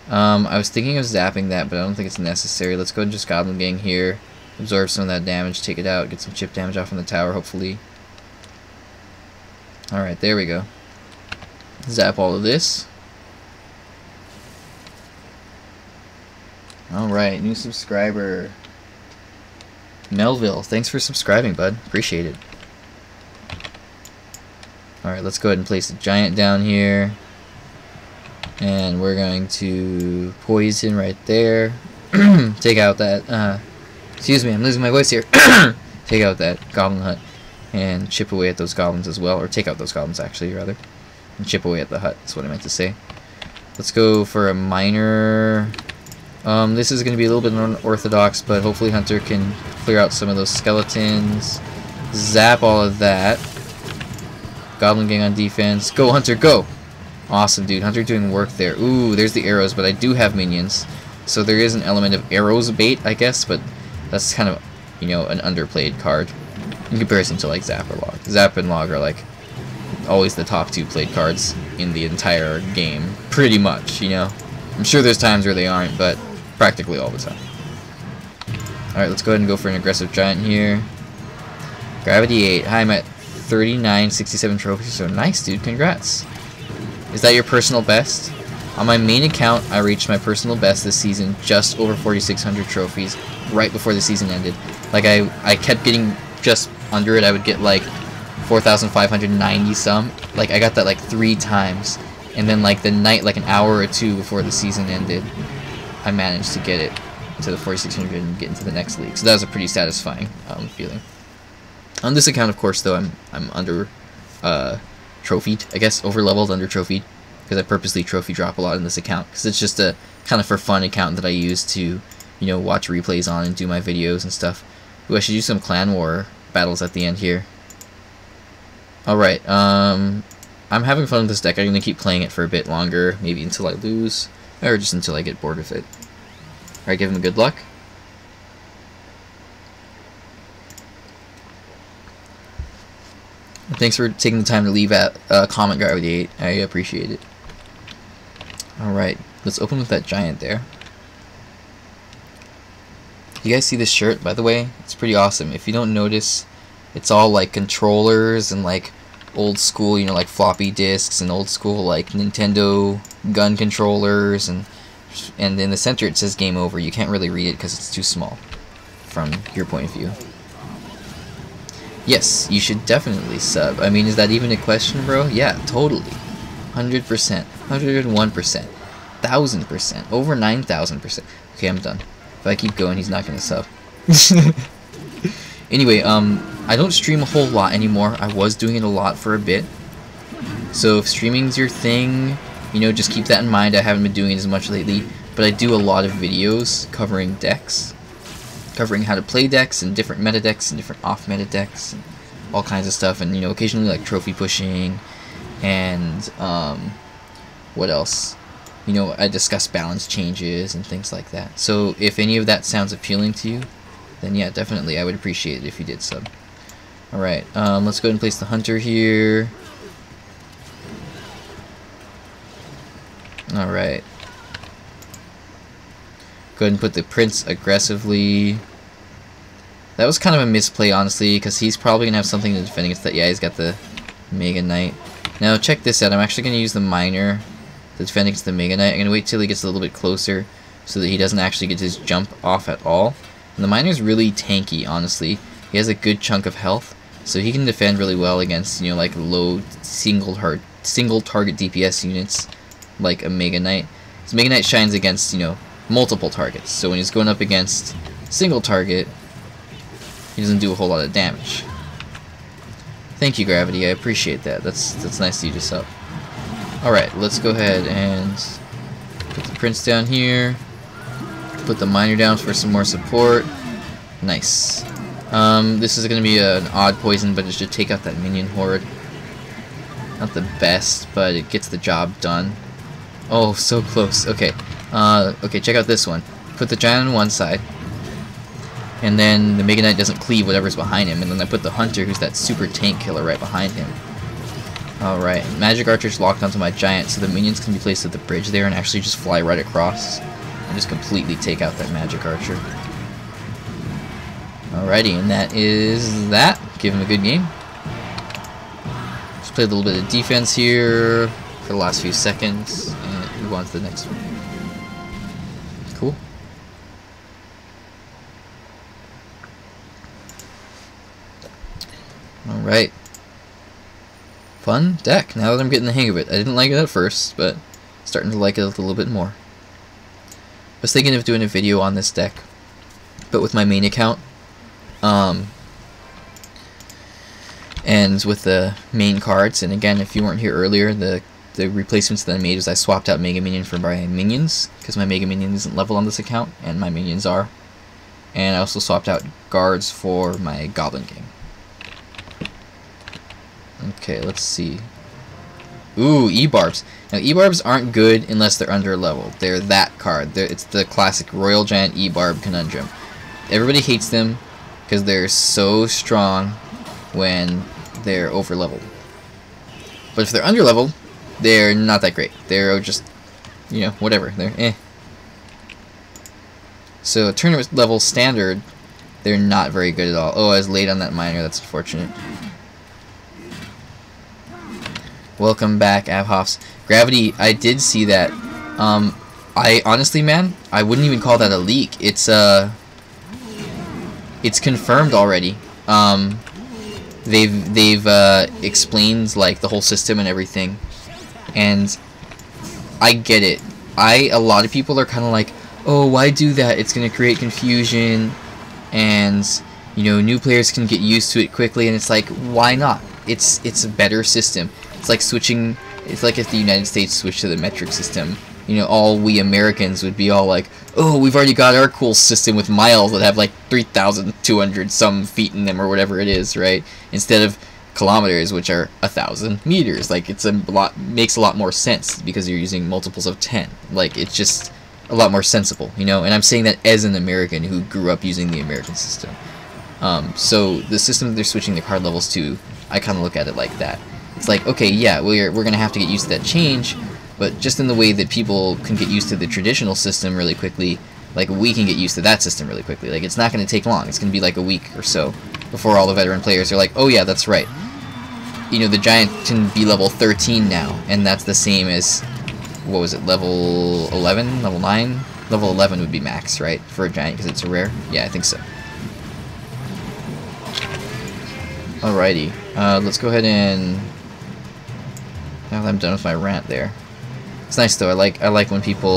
Speaker 1: I was thinking of zapping that, but I don't think it's necessary. Let's go and just Goblin Gang here. Absorb some of that damage, take it out, get some chip damage off on the tower, hopefully. Alright, there we go. Zap all of this. Alright, new subscriber. Melville, thanks for subscribing, bud. Appreciate it. Alright, let's go ahead and place the giant down here. And we're going to poison right there. Take out that, excuse me, I'm losing my voice here. Take out that goblin hut and chip away at those goblins as well. Or take out those goblins, actually, rather. And chip away at the hut, that's what I meant to say. Let's go for a miner. This is going to be a little bit unorthodox, but hopefully Hunter can clear out some of those skeletons. Zap all of that. Goblin gang on defense. Go, Hunter, go! Awesome, dude. Hunter doing work there. Ooh, there's the arrows, but I do have minions. So there is an element of arrows bait, I guess, but that's kind of, you know, an underplayed card in comparison to, like, Zap or Log. Zap and Log are, like, always the top 2 played cards in the entire game. Pretty much, you know. I'm sure there's times where they aren't, but practically all the time. Alright, let's go ahead and go for an aggressive giant here. Gravity 8. Hi, I'm at 3967 trophies, so nice, dude. Congrats. Is that your personal best? On my main account, I reached my personal best this season, just over 4,600 trophies, right before the season ended. Like, I kept getting just under it. I would get, like, 4,590 some. Like, I got that, like, 3 times. And then, like, the night, like, an hour or 2 before the season ended, I managed to get it to the 4,600 and get into the next league. So that was a pretty satisfying feeling. On this account, of course, though, I'm under trophied, I guess, over leveled, under trophied, because I purposely trophy drop a lot in this account, because it's just a kind of for fun account that I use to, you know, watch replays on and do my videos and stuff. Ooh, I should do some clan war battles at the end here. Alright, I'm having fun with this deck. I'm going to keep playing it for a bit longer, maybe until I lose, or just until I get bored with it. Alright, give him good luck. Thanks for taking the time to leave at comment Gravity 8. I appreciate it. Alright, let's open with that giant there. You guys see this shirt, by the way? It's pretty awesome. If you don't notice, it's all like controllers and like old school, you know, like floppy disks and old school like Nintendo gun controllers, and in the center it says game over. You can't really read it because it's too small from your point of view. Yes, you should definitely sub. I mean, is that even a question, bro? Yeah, totally. 100%, 101%, 1000%, over 9000%. Okay, I'm done. If I keep going, he's not gonna sub. Anyway, I don't stream a whole lot anymore. I was doing it a lot for a bit. So if streaming's your thing, you know, just keep that in mind. I haven't been doing it as much lately, but I do a lot of videos covering decks. Covering how to play decks and different meta decks and different off meta decks and all kinds of stuff, and you know, occasionally like trophy pushing and what else? You know, I discuss balance changes and things like that. So if any of that sounds appealing to you, then yeah, definitely I would appreciate it if you did sub. Alright, let's go ahead and place the hunter here. Alright. Go ahead and put the prince aggressively. That was kind of a misplay, honestly, because he's probably going to have something to defend against that. Yeah, he's got the Mega Knight. Now, check this out. I'm actually going to use the miner to defend against the Mega Knight. I'm going to wait till he gets a little bit closer so that he doesn't actually get his jump off at all. And the miner's really tanky, honestly. He has a good chunk of health, so he can defend really well against, you know, like low single target DPS units like a Mega Knight. So Mega Knight shines against, you know, multiple targets, so when he's going up against single target, he doesn't do a whole lot of damage. Thank you, Gravity, I appreciate that. That's nice of you to sub. Alright, let's go ahead and put the prince down here, put the miner down for some more support. Nice. This is going to be an odd poison, but it should take out that minion horde. Not the best, but it gets the job done. Oh, so close. Okay. Okay, check out this one. Put the giant on one side, and then the Mega Knight doesn't cleave whatever's behind him, and then I put the hunter, who's that super tank killer, right behind him. Alright, magic archer's locked onto my giant, so the minions can be placed at the bridge there and actually just fly right across and just completely take out that magic archer. Alrighty, and that is that. Give him a good game. Just play a little bit of defense here for the last few seconds, and move on to the next one. Cool. Alright. Fun deck, now that I'm getting the hang of it. I didn't like it at first, but starting to like it a little bit more. I was thinking of doing a video on this deck, but with my main account, and with the main cards. And again, if you weren't here earlier, the replacements that I made was I swapped out Mega Minion for my minions, because my Mega Minion isn't level on this account, and my minions are. And I also swapped out guards for my Goblin King. Okay, let's see. Ooh, E-Barbs. Now, E-Barbs aren't good unless they're under level. They're that card. It's the classic Royal Giant E-Barb conundrum. Everybody hates them because they're so strong when they're over leveled. But if they're under leveled, they're not that great. They're just, you know, whatever. They're eh. So tournament level standard, they're not very good at all. Oh, I was late on that miner. That's unfortunate. Welcome back, Avhoffs. Gravity, I did see that. I honestly, man, I wouldn't even call that a leak. It's confirmed already. They've explained like the whole system and everything, and I get it. A lot of people are kind of like, oh, why do that? It's gonna create confusion, and you know, new players can get used to it quickly. And it's like, why not? It's a better system. It's like switching. It's like if the United States switched to the metric system. You know, all we Americans would be all like, oh, we've already got our cool system with miles that have like 3,200 some feet in them or whatever it is, right? Instead of kilometers, which are 1,000 meters. Like, it's makes a lot more sense because you're using multiples of 10. Like, it's just a lot more sensible, you know? And I'm saying that as an American who grew up using the American system. So the system that they're switching the card levels to, I kind of look at it like that. It's like, okay, yeah, we're going to have to get used to that change, but just in the way that people can get used to the traditional system really quickly, like we can get used to that system really quickly. Like, it's not going to take long. It's going to be like a week or so before all the veteran players are like, oh yeah, that's right. You know, the giant can be level 13 now, and that's the same as, what was it, level 11, level 9? Level 11 would be max, right, for a giant because it's a rare? Yeah, I think so. Alrighty, let's go ahead and, now that I'm done with my rant there. It's nice though. I like when people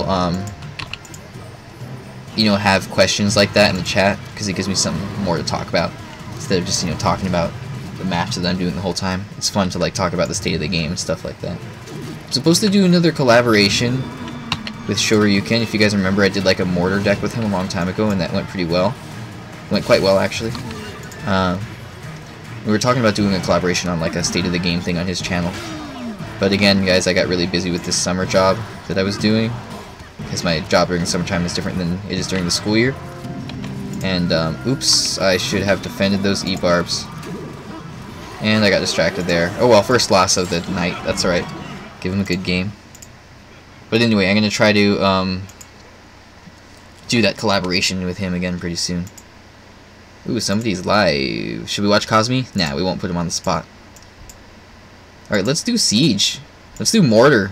Speaker 1: you know, have questions like that in the chat, because it gives me something more to talk about instead of just, you know, talking about the match that I'm doing the whole time. It's fun to like talk about the state of the game and stuff like that. I'm supposed to do another collaboration with Shoryuken. If you guys remember, I did like a mortar deck with him a long time ago, and that went pretty well. Went quite well actually. We were talking about doing a collaboration on like a state of the game thing on his channel. But again, guys, I got really busy with this summer job that I was doing, because my job during the summertime is different than it is during the school year. And, oops, I should have defended those E-Barbs. And I got distracted there. Oh well, first loss of the night, that's alright. Give him a good game. But anyway, I'm going to try to, do that collaboration with him again pretty soon. Ooh, somebody's live. Should we watch Cosme? Nah, we won't put him on the spot. Alright, let's do Siege. Let's do Mortar.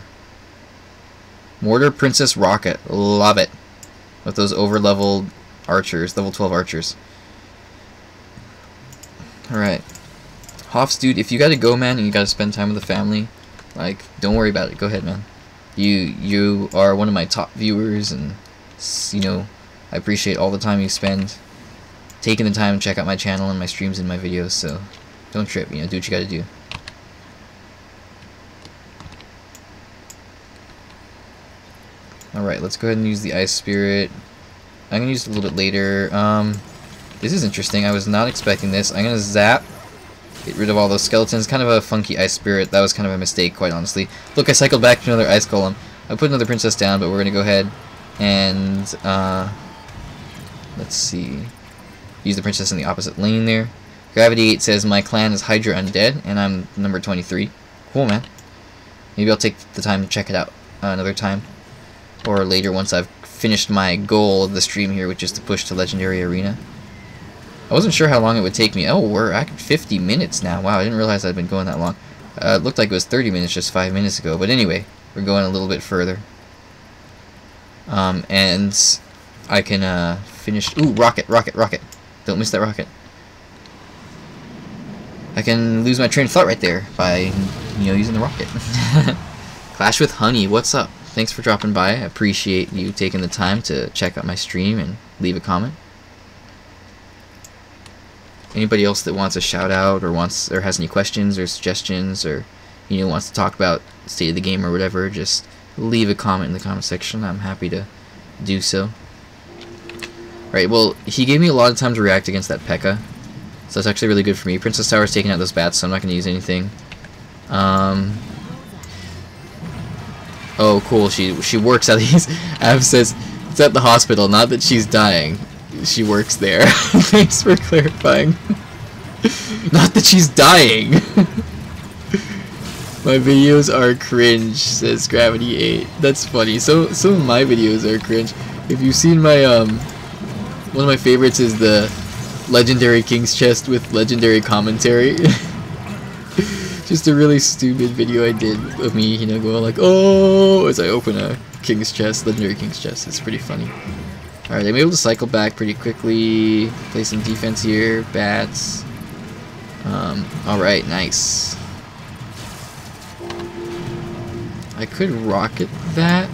Speaker 1: Mortar Princess Rocket. Love it. With those over-leveled archers. Level 12 archers. Alright. Hoffs, dude, if you gotta go, man, and you gotta spend time with the family, like, don't worry about it. Go ahead, man. You are one of my top viewers, and, you know, I appreciate all the time you spend taking the time to check out my channel and my streams and my videos, so don't trip, you know, do what you gotta do. Alright, let's go ahead and use the Ice Spirit. I'm going to use it a little bit later. This is interesting. I was not expecting this. I'm going to zap. Get rid of all those skeletons. Kind of a funky Ice Spirit. That was kind of a mistake, quite honestly. Look, I cycled back to another Ice Golem. I put another Princess down, but we're going to go ahead and, let's see. Use the Princess in the opposite lane there. Gravity 8 says, my clan is Hydra Undead, and I'm number 23. Cool, man. Maybe I'll take the time to check it out another time. Or later once I've finished my goal of the stream here, which is to push to Legendary Arena. I wasn't sure how long it would take me. Oh, we're at 50 minutes now. Wow, I didn't realize I'd been going that long. It looked like it was 30 minutes just 5 minutes ago. But anyway, we're going a little bit further. And I can finish... Ooh, rocket, rocket, rocket. Don't miss that rocket. I can lose my train of thought right there by you know, using the rocket. Clash with Honey, what's up? Thanks for dropping by. I appreciate you taking the time to check out my stream and leave a comment. Anybody else that wants a shout out or has any questions or suggestions, or you know, wants to talk about the state of the game or whatever, just leave a comment in the comment section. I'm happy to do so. Right, well, he gave me a lot of time to react against that P.E.K.K.A. So that's actually really good for me. Princess Tower's taking out those bats, so I'm not going to use anything. Oh, cool. She works at these. Av says it's at the hospital. Not that she's dying. She works there. Thanks for clarifying. Not that she's dying. My videos are cringe, says Gravity 8. That's funny. So some of my videos are cringe. If you've seen my one of my favorites is the Legendary King's Chest with legendary commentary. Just a really stupid video I did of me, you know, going like, oh, as I open a King's Chest, Legendary King's Chest. It's pretty funny. Alright, I'm able to cycle back pretty quickly, play some defense here, bats. Alright, nice. I could rocket that.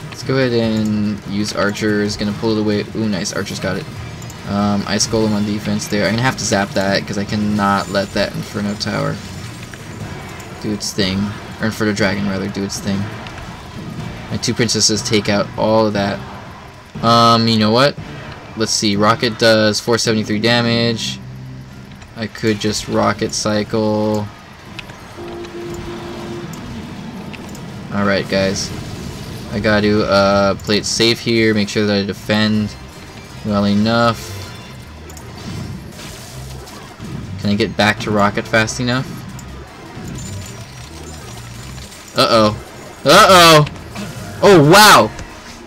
Speaker 1: Let's go ahead and use archers, gonna pull it away. Ooh, nice, archers got it. Ice Golem on defense there. I'm gonna have to zap that, because I cannot let that Inferno Tower do its thing, or Inferno Dragon rather, do its thing. My two princesses take out all of that. You know what? Let's see. Rocket does 473 damage. I could just rocket cycle. Alright, guys. I got to play it safe here, make sure that I defend well enough. Can I get back to rocket fast enough? Uh-oh. Uh-oh! Oh, wow!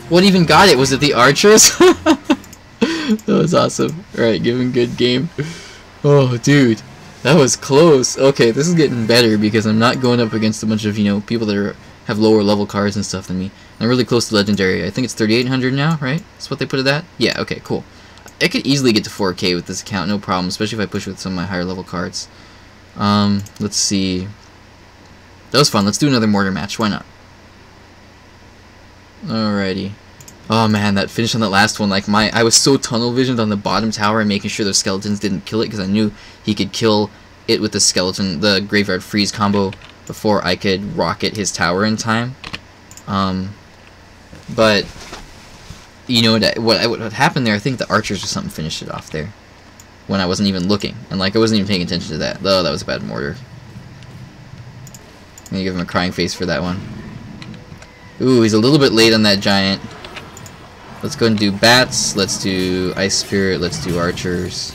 Speaker 1: What even got it? Was it the archers? That was awesome. Alright, giving good game. Oh, dude. That was close. Okay, this is getting better because I'm not going up against a bunch of, you know, people that have lower level cards and stuff than me. I'm really close to Legendary. I think it's 3,800 now, right? That's what they put it at? Yeah, okay, cool. I could easily get to 4K with this account, no problem, especially if I push with some of my higher level cards. Let's see. That was fun. Let's do another mortar match. Why not? Alrighty. Oh man, that finish on that last one, like I was so tunnel visioned on the bottom tower and making sure those skeletons didn't kill it because I knew he could kill it with the skeleton, the graveyard freeze combo before I could rocket his tower in time. But you know what happened there? I think the archers or something finished it off there when I wasn't even looking, and like I wasn't even paying attention to that. Oh, that was a bad mortar. I'm gonna give him a crying face for that one. Ooh, he's a little bit late on that giant. Let's go and do bats. Let's do ice spirit. Let's do archers.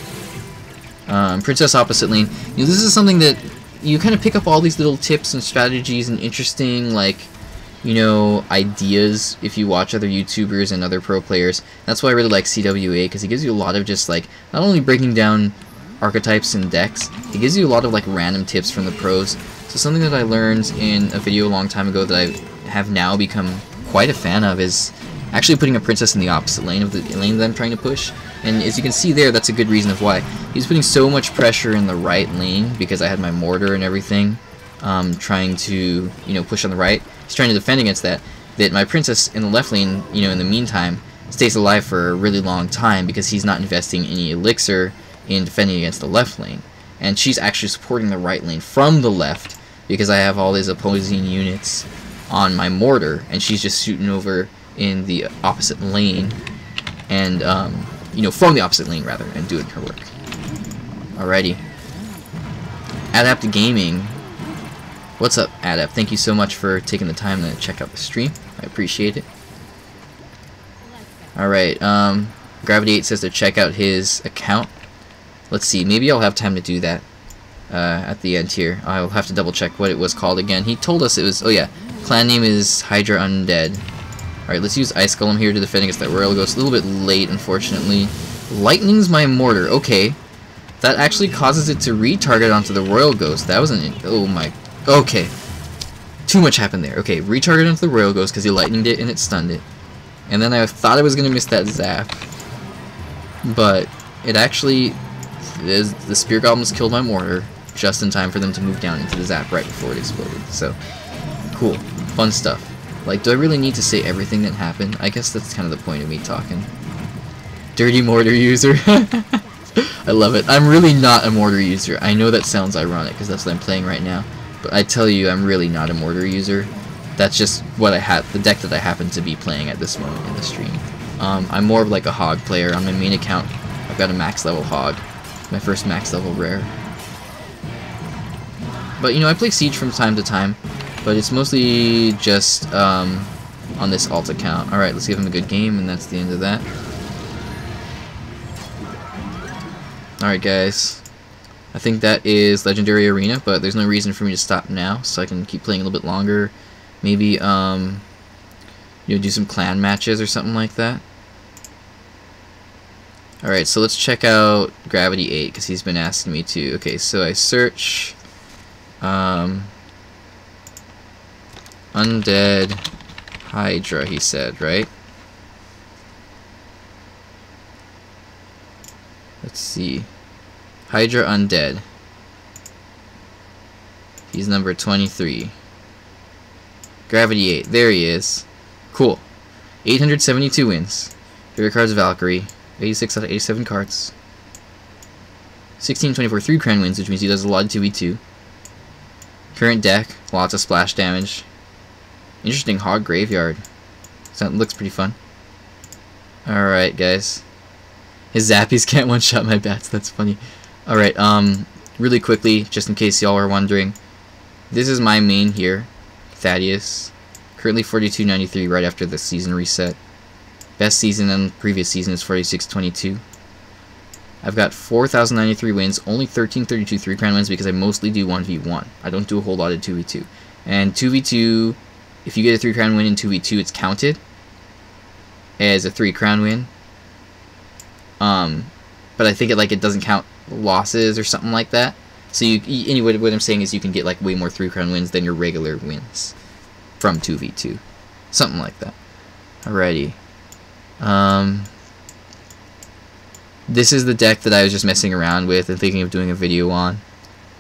Speaker 1: Princess opposite lane. You know, this is something that you kind of pick up all these little tips and strategies and interesting, like, you know, ideas if you watch other YouTubers and other pro players. That's why I really like CWA, because he gives you a lot of just like not only breaking down archetypes and decks, he gives you a lot of like random tips from the pros. So something that I learned in a video a long time ago that I have now become quite a fan of is actually putting a princess in the opposite lane of the lane that I'm trying to push. And as you can see there, that's a good reason of why. He's putting so much pressure in the right lane because I had my mortar and everything trying to, you know, push on the right. He's trying to defend against that my princess in the left lane, you know, in the meantime, stays alive for a really long time because he's not investing any elixir in defending against the left lane. And she's actually supporting the right lane from the left because I have all these opposing units on my mortar, and she's just shooting over in the opposite lane, and you know, from the opposite lane rather, and doing her work. Alrighty. Adapt Gaming. What's up, Adapt? Thank you so much for taking the time to check out the stream. I appreciate it. Alright, Gravity 8 says to check out his account. Let's see, maybe I'll have time to do that at the end here. I'll have to double check what it was called again. He told us it was, oh yeah, clan name is Hydra Undead. Alright, let's use Ice Golem here to defend against that Royal Ghost. A little bit late, unfortunately. Lightning's my mortar. Okay. That actually causes it to retarget onto the Royal Ghost. That wasn't... Oh my... Okay. Too much happened there. Okay, retarget onto the Royal Ghost because he lightninged it and it stunned it. And then I thought I was going to miss that zap. But it actually... The Spear Goblins killed my mortar. just in time for them to move down into the zap right before it exploded. So, cool. Fun stuff. Like, do I really need to say everything that happened? I guess that's kind of the point of me talking. Dirty mortar user. I love it. I'm really not a mortar user. I know that sounds ironic because that's what I'm playing right now. But I tell you, I'm really not a mortar user. That's just what I had, the deck that I happen to be playing at this moment in the stream. I'm more of like a hog player. On my main account, I've got a max level hog. My first max level rare. But you know, I play Siege from time to time. But it's mostly just on this alt account. Alright, let's give him a good game, and that's the end of that. Alright guys, I think that is Legendary Arena, but there's no reason for me to stop now, so I can keep playing a little bit longer. Maybe, you know, do some clan matches or something like that. Alright, so let's check out Gravity 8, because he's been asking me to. Okay, so I search Undead Hydra, he said, right? Let's see. Hydra Undead. He's number 23. Gravity 8. There he is. Cool. 872 wins. Favorite cards Valkyrie. 86 out of 87 cards. 1624 3 crown wins, which means he does a lot of 2v2. Current deck. Lots of splash damage. Interesting hog graveyard. So that looks pretty fun. Alright, guys. His zappies can't one-shot my bats. That's funny. Alright, really quickly, just in case y'all are wondering. This is my main here. Thaddeus. Currently 42.93 right after the season reset. Best season in the previous season is 46.22. I've got 4,093 wins, only 1332 3-crown wins because I mostly do 1v1. I don't do a whole lot of 2v2. And 2v2, if you get a 3-crown win in 2v2, it's counted as a 3-crown win. But I think it doesn't count losses or something like that. So anyway, what I'm saying is you can get like way more 3-crown wins than your regular wins from 2v2, something like that. Alrighty. This is the deck that I was just messing around with and thinking of doing a video on.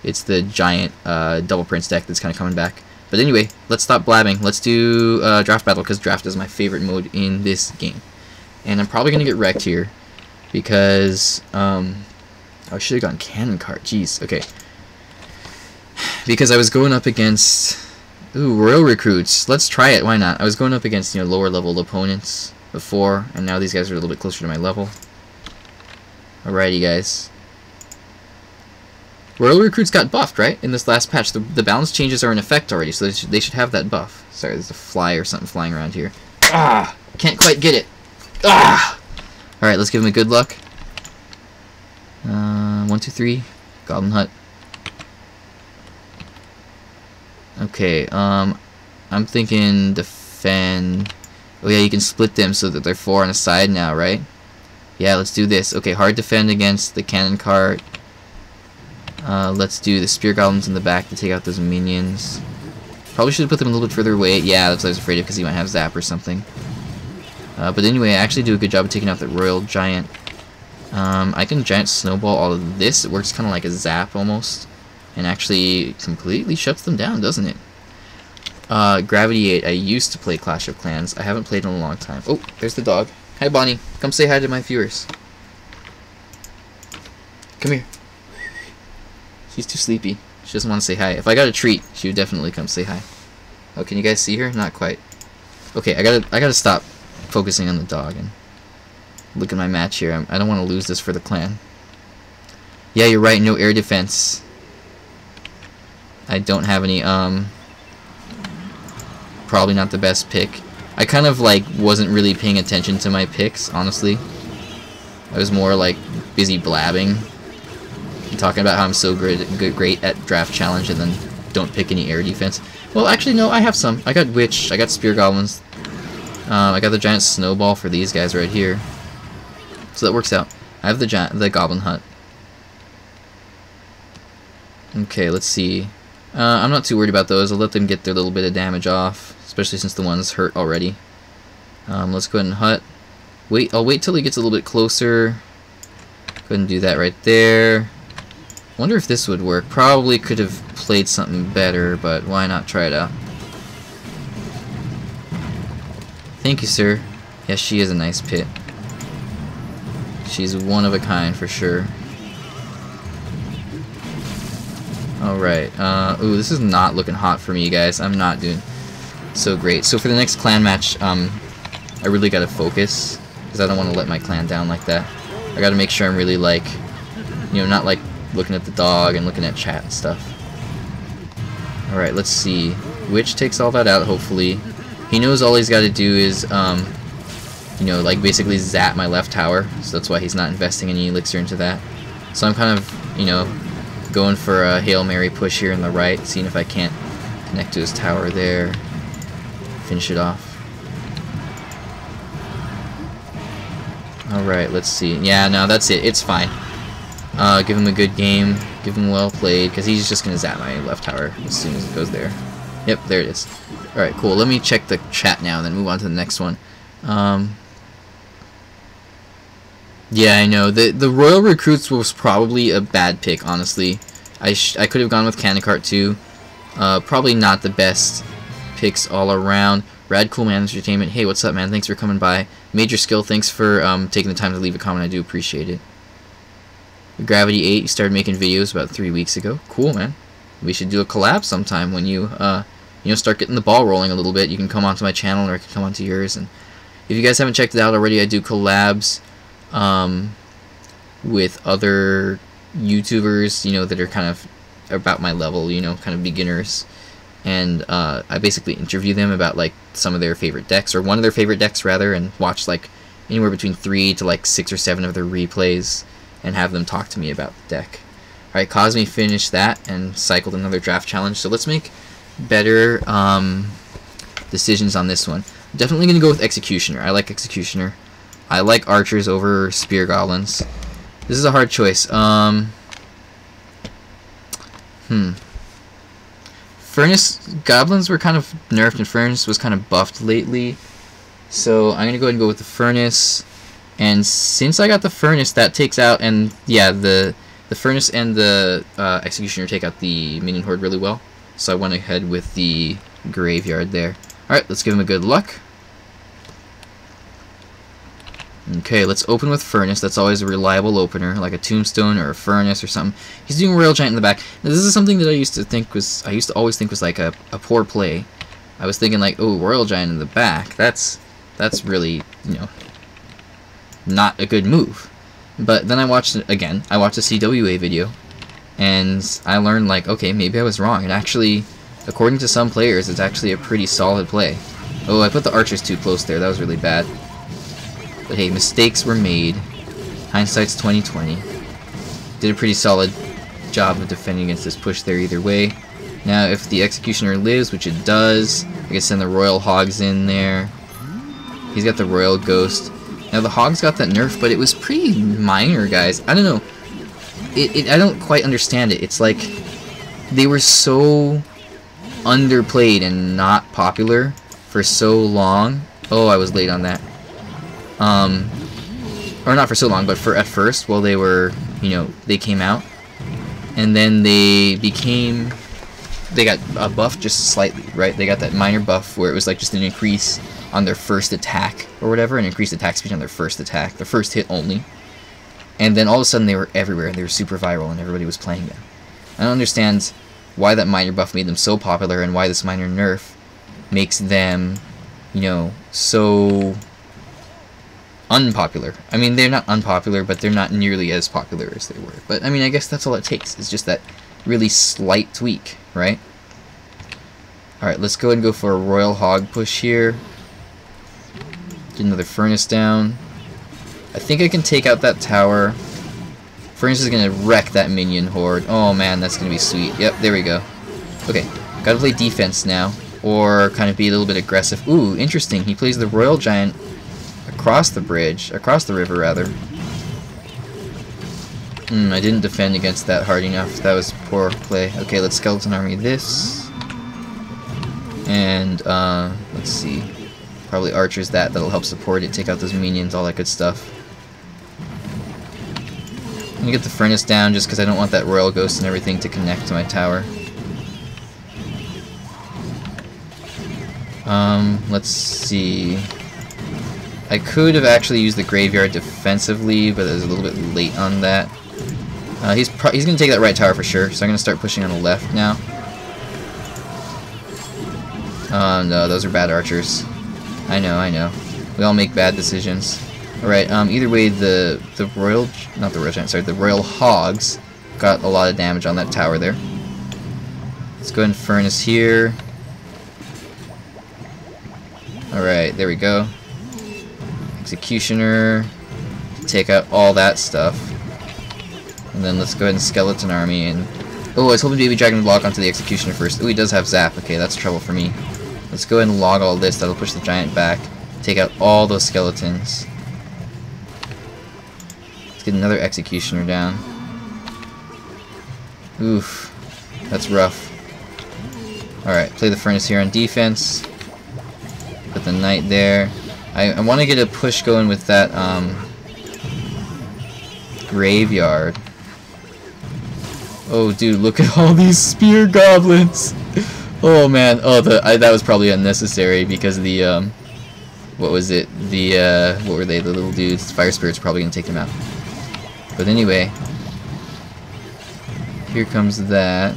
Speaker 1: It's the giant double prince deck that's kind of coming back. But anyway, let's stop blabbing. Let's do draft battle, because draft is my favorite mode in this game. And I'm probably gonna get wrecked here because I should have gone cannon cart. Jeez. Okay. Because I was going up against royal recruits. Let's try it. Why not? I was going up against lower level opponents before, and now these guys are a little bit closer to my level. Alrighty, guys. Royal recruits got buffed, right? In this last patch, the balance changes are in effect already, so they should have that buff. Sorry, there's a fly or something flying around here. Ah! Can't quite get it. Ah! Alright, let's give him a good luck. 1, 2, 3. Goblin Hut. Okay, I'm thinking defend. Oh yeah, you can split them so that they're 4 on a side now, right? Yeah, let's do this. Okay, hard defend against the cannon cart. Let's do the spear goblins in the back to take out those minions. Probably should have put them a little bit further away. Yeah, that's what I was afraid of, because he might have zap or something. But anyway, I actually do a good job of taking out the royal giant. I can giant snowball all of this. It works kind of like a zap almost, and actually completely shuts them down, doesn't it? Gravity 8. I used to play Clash of Clans. I haven't played in a long time. Oh, there's the dog. Hi, Bonnie. Come say hi to my viewers. Come here. She's too sleepy. She doesn't want to say hi. If I got a treat, she would definitely come say hi. Oh, can you guys see her? Not quite. Okay, I gotta stop focusing on the dog and look at my match here. I don't want to lose this for the clan. Yeah, you're right. No air defense. I don't have any. Probably not the best pick. I kind of wasn't really paying attention to my picks, honestly. I was more busy blabbing and talking about how I'm so great at draft challenge, and then don't pick any air defense. Well, actually no, I have some. I got witch, I got spear goblins, I got the giant snowball for these guys right here, so that works out. I have the goblin hut. Okay, let's see. I'm not too worried about those. I'll let them get their little bit of damage off, especially since the one's hurt already. Let's go ahead and hut. I'll wait till he gets a little bit closer. Go ahead and do that right there. Wonder if this would work. Probably could have played something better, but why not try it out? Thank you, sir. Yes, she is a nice pit. She's one of a kind for sure. Alright, ooh, this is not looking hot for me, guys. I'm not doing so great. So for the next clan match, I really gotta focus, because I don't want to let my clan down like that. I gotta make sure I'm really, like, you know, not like looking at the dog and looking at chat and stuff. Alright, let's see. Witch takes all that out, hopefully. He knows all he's gotta do is, you know, like basically zap my left tower, so that's why he's not investing any elixir into that. So I'm kind of, you know, going for a Hail Mary push here in the right, seeing if I can't connect to his tower there. Finish it off. Alright, let's see. Yeah, no, that's it. It's fine. Give him a good game. Give him well played, because he's just going to zap my left tower as soon as it goes there. Yep, there it is. Alright, cool. Let me check the chat now and then move on to the next one. Yeah, I know. The Royal Recruits was probably a bad pick, honestly. I could have gone with Canacart too. Probably not the best picks all around. Rad Cool Man Entertainment. Hey, what's up, man? Thanks for coming by. Major Skill, thanks for taking the time to leave a comment. I do appreciate it. Gravity 8, you started making videos about 3 weeks ago. Cool, man. We should do a collab sometime when you, you know, start getting the ball rolling a little bit. You can come onto my channel, or I can come onto yours. And if you guys haven't checked it out already, I do collabs with other YouTubers, you know, that are kind of about my level, you know, kind of beginners. And I basically interview them about like some of their favorite decks, or one of their favorite decks rather, and watch like anywhere between 3 to like 6 or 7 of their replays and have them talk to me about the deck. Alright, Cosme finished that and cycled another draft challenge, so let's make better decisions on this one. I'm definitely going to go with Executioner. I like Executioner. I like Archers over Spear Goblins. This is a hard choice. Furnace Goblins were kind of nerfed and Furnace was kind of buffed lately. So I'm going to go ahead and go with the Furnace. And since I got the Furnace, that takes out, and yeah, the Furnace and the Executioner take out the Minion Horde really well. So I went ahead with the Graveyard there. Alright, let's give him a good luck. Okay, let's open with Furnace. That's always a reliable opener, like a Tombstone or a Furnace or something. He's doing Royal Giant in the back. Now, this is something that I used to always think was like a poor play. I was thinking like, oh, Royal Giant in the back. That's really, you know, not a good move. But then I watched it again. I watched a CWA video, and I learned like, okay, maybe I was wrong. And actually, according to some players, it's actually a pretty solid play. Oh, I put the Archers too close there. That was really bad. But hey, mistakes were made. Hindsight's 20/20. Did a pretty solid job of defending against this push there either way. Now, if the Executioner lives, which it does, I can send the Royal Hogs in there. He's got the Royal Ghost. Now, the Hogs got that nerf, but it was pretty minor, guys. I don't know. I don't quite understand it. It's like they were so underplayed and not popular for so long. Oh, I was late on that. Or not for so long, but at first, while they were, you know, they came out, and then they got a buff just slightly, right? They got that minor buff where it was like just an increase on their first attack or whatever, an increased attack speed on their first attack, their first hit only, and then all of a sudden they were everywhere and they were super viral and everybody was playing them. I don't understand why that minor buff made them so popular and why this minor nerf makes them, you know, so unpopular. I mean, they're not unpopular, but they're not nearly as popular as they were. But, I mean, I guess that's all it takes. It's just that really slight tweak, right? Alright, let's go ahead and go for a Royal Hog push here. Get another Furnace down. I think I can take out that tower. Furnace is going to wreck that Minion Horde. Oh, man, that's going to be sweet. Yep, there we go. Okay, gotta play defense now, or kind of be a little bit aggressive. Ooh, interesting. He plays the Royal Giant across the bridge, across the river rather. I didn't defend against that hard enough. That was poor play. Okay, let's Skeleton Army this. And, let's see. Probably Archers that'll help support it, take out those minions, all that good stuff. gonna get the furnace down just because I don't want that royal ghost and everything to connect to my tower. Let's see. I could have actually used the graveyard defensively, but I was a little bit late on that. He's gonna take that right tower for sure, so I'm gonna start pushing on the left now. No, those are bad archers. I know. We all make bad decisions. Alright, either way, the royal, not the royal giant, sorry, the royal hogs got a lot of damage on that tower there. Let's go ahead and furnace here. Alright, there we go. Executioner, take out all that stuff. And then let's go ahead and skeleton army and... Oh, I was hoping Baby Dragon would lock onto the Executioner first. Oh, he does have Zap. Okay, that's trouble for me. Let's go ahead and log all this. That'll push the giant back. Take out all those skeletons. Let's get another Executioner down. Oof. That's rough. Alright, play the Furnace here on defense. Put the Knight there. I want to get a push going with that graveyard. Oh, dude, look at all these spear goblins. Oh man, oh that was probably unnecessary because the what was it? The what were they? The little dudes. Fire spirits probably gonna take them out. But anyway, here comes that.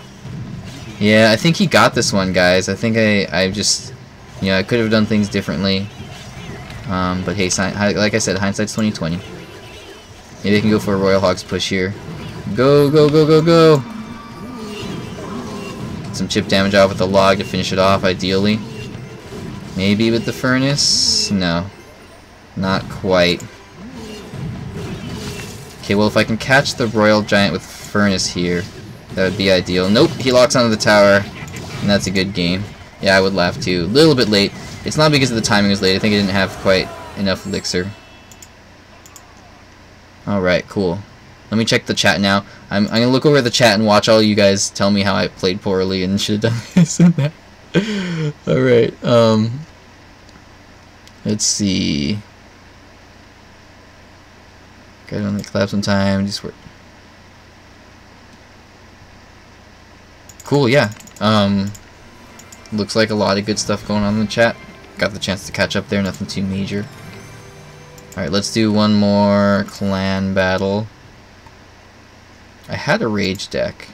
Speaker 1: Yeah, I think he got this one, guys. I think I just, you know, I could have done things differently. But hey, like I said, hindsight's 20/20. Maybe I can go for a Royal Hogs push here. Go, go, go, go, go! Get some chip damage off with the log to finish it off, ideally. Maybe with the furnace? No. Not quite. Okay, well, if I can catch the Royal Giant with furnace here, that would be ideal. Nope, he locks onto the tower, and that's a good game. Yeah, I would laugh too. A little bit late. It's not because of the timing was late. I think I didn't have quite enough elixir. Alright, cool. Let me check the chat now. I'm going to look over the chat and watch all you guys tell me how I played poorly and should have done this and that. Alright, let's see. Got on the collapse on time. Just work. Cool, yeah. Looks like a lot of good stuff going on in the chat. Got the chance to catch up there, nothing too major. Alright, let's do one more clan battle. I had a rage deck.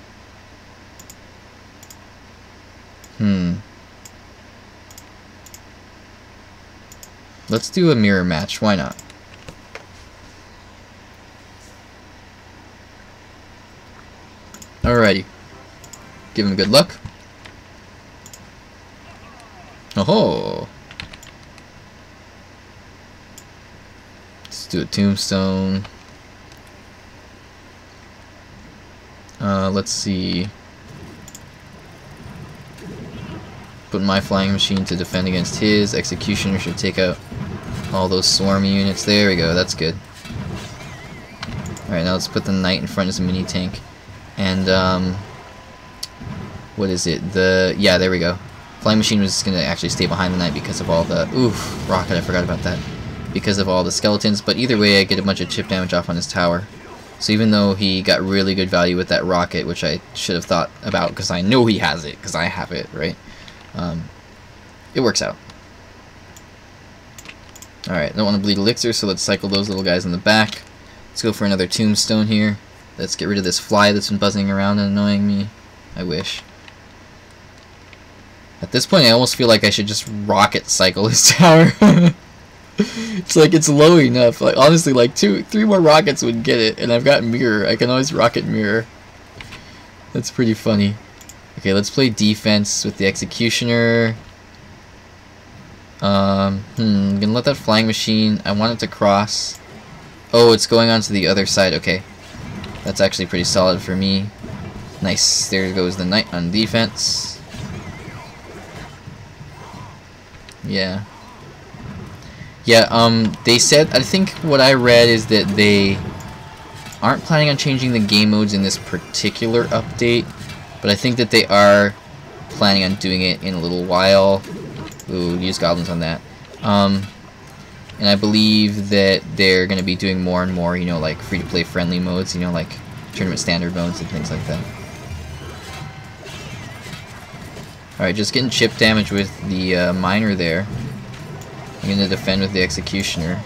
Speaker 1: Let's do a mirror match, why not? Alrighty. Give him good luck. Oh-ho! Let's do a tombstone. Let's see. Put my flying machine to defend against his. Executioner should take out all those swarmy units. There we go, that's good. Alright, now let's put the knight in front as a mini tank. And, what is it? Yeah, there we go. Flying machine was going to actually stay behind the knight because of all the... Oof, rocket, I forgot about that. Because of all the skeletons, but either way I get a bunch of chip damage off on his tower. So even though he got really good value with that rocket, which I should have thought about because I know he has it, because I have it, right? It works out. Alright, don't want to bleed elixir, so let's cycle those little guys in the back. Let's go for another tombstone here. Let's get rid of this fly that's been buzzing around and annoying me. I wish. At this point, I almost feel like I should just rocket cycle his tower. It's like, it's low enough. Like, honestly, like, 3 more rockets would get it, and I've got mirror. I can always rocket mirror. That's pretty funny. Okay, let's play defense with the executioner. I'm gonna let that flying machine. I want it to cross. Oh, it's going on to the other side. Okay, that's actually pretty solid for me. Nice. There goes the knight on defense. Yeah. Yeah, they said, I think what I read is that they aren't planning on changing the game modes in this particular update, but I think that they are planning on doing it in a little while. Ooh, use goblins on that. And I believe that they're going to be doing more and more, you know, like free-to-play friendly modes, you know, like tournament standard modes and things like that. Alright, just getting chip damage with the miner there. I'm going to defend with the executioner.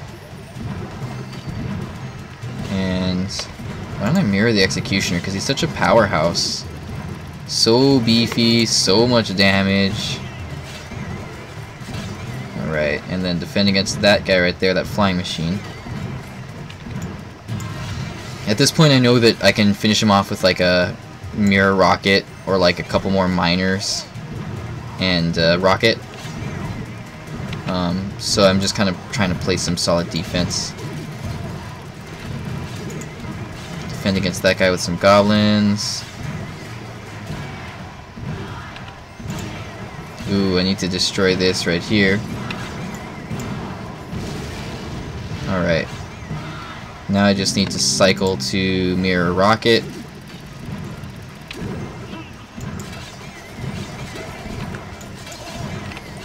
Speaker 1: And why don't I mirror the executioner? Because he's such a powerhouse. So beefy, so much damage. Alright, and then defend against that guy right there, that flying machine. At this point I know that I can finish him off with like a mirror rocket or like a couple more miners and rocket. So I'm just kind of trying to play some solid defense. Defend against that guy with some goblins. Ooh, I need to destroy this right here. Alright. Now I just need to cycle to mirror rocket.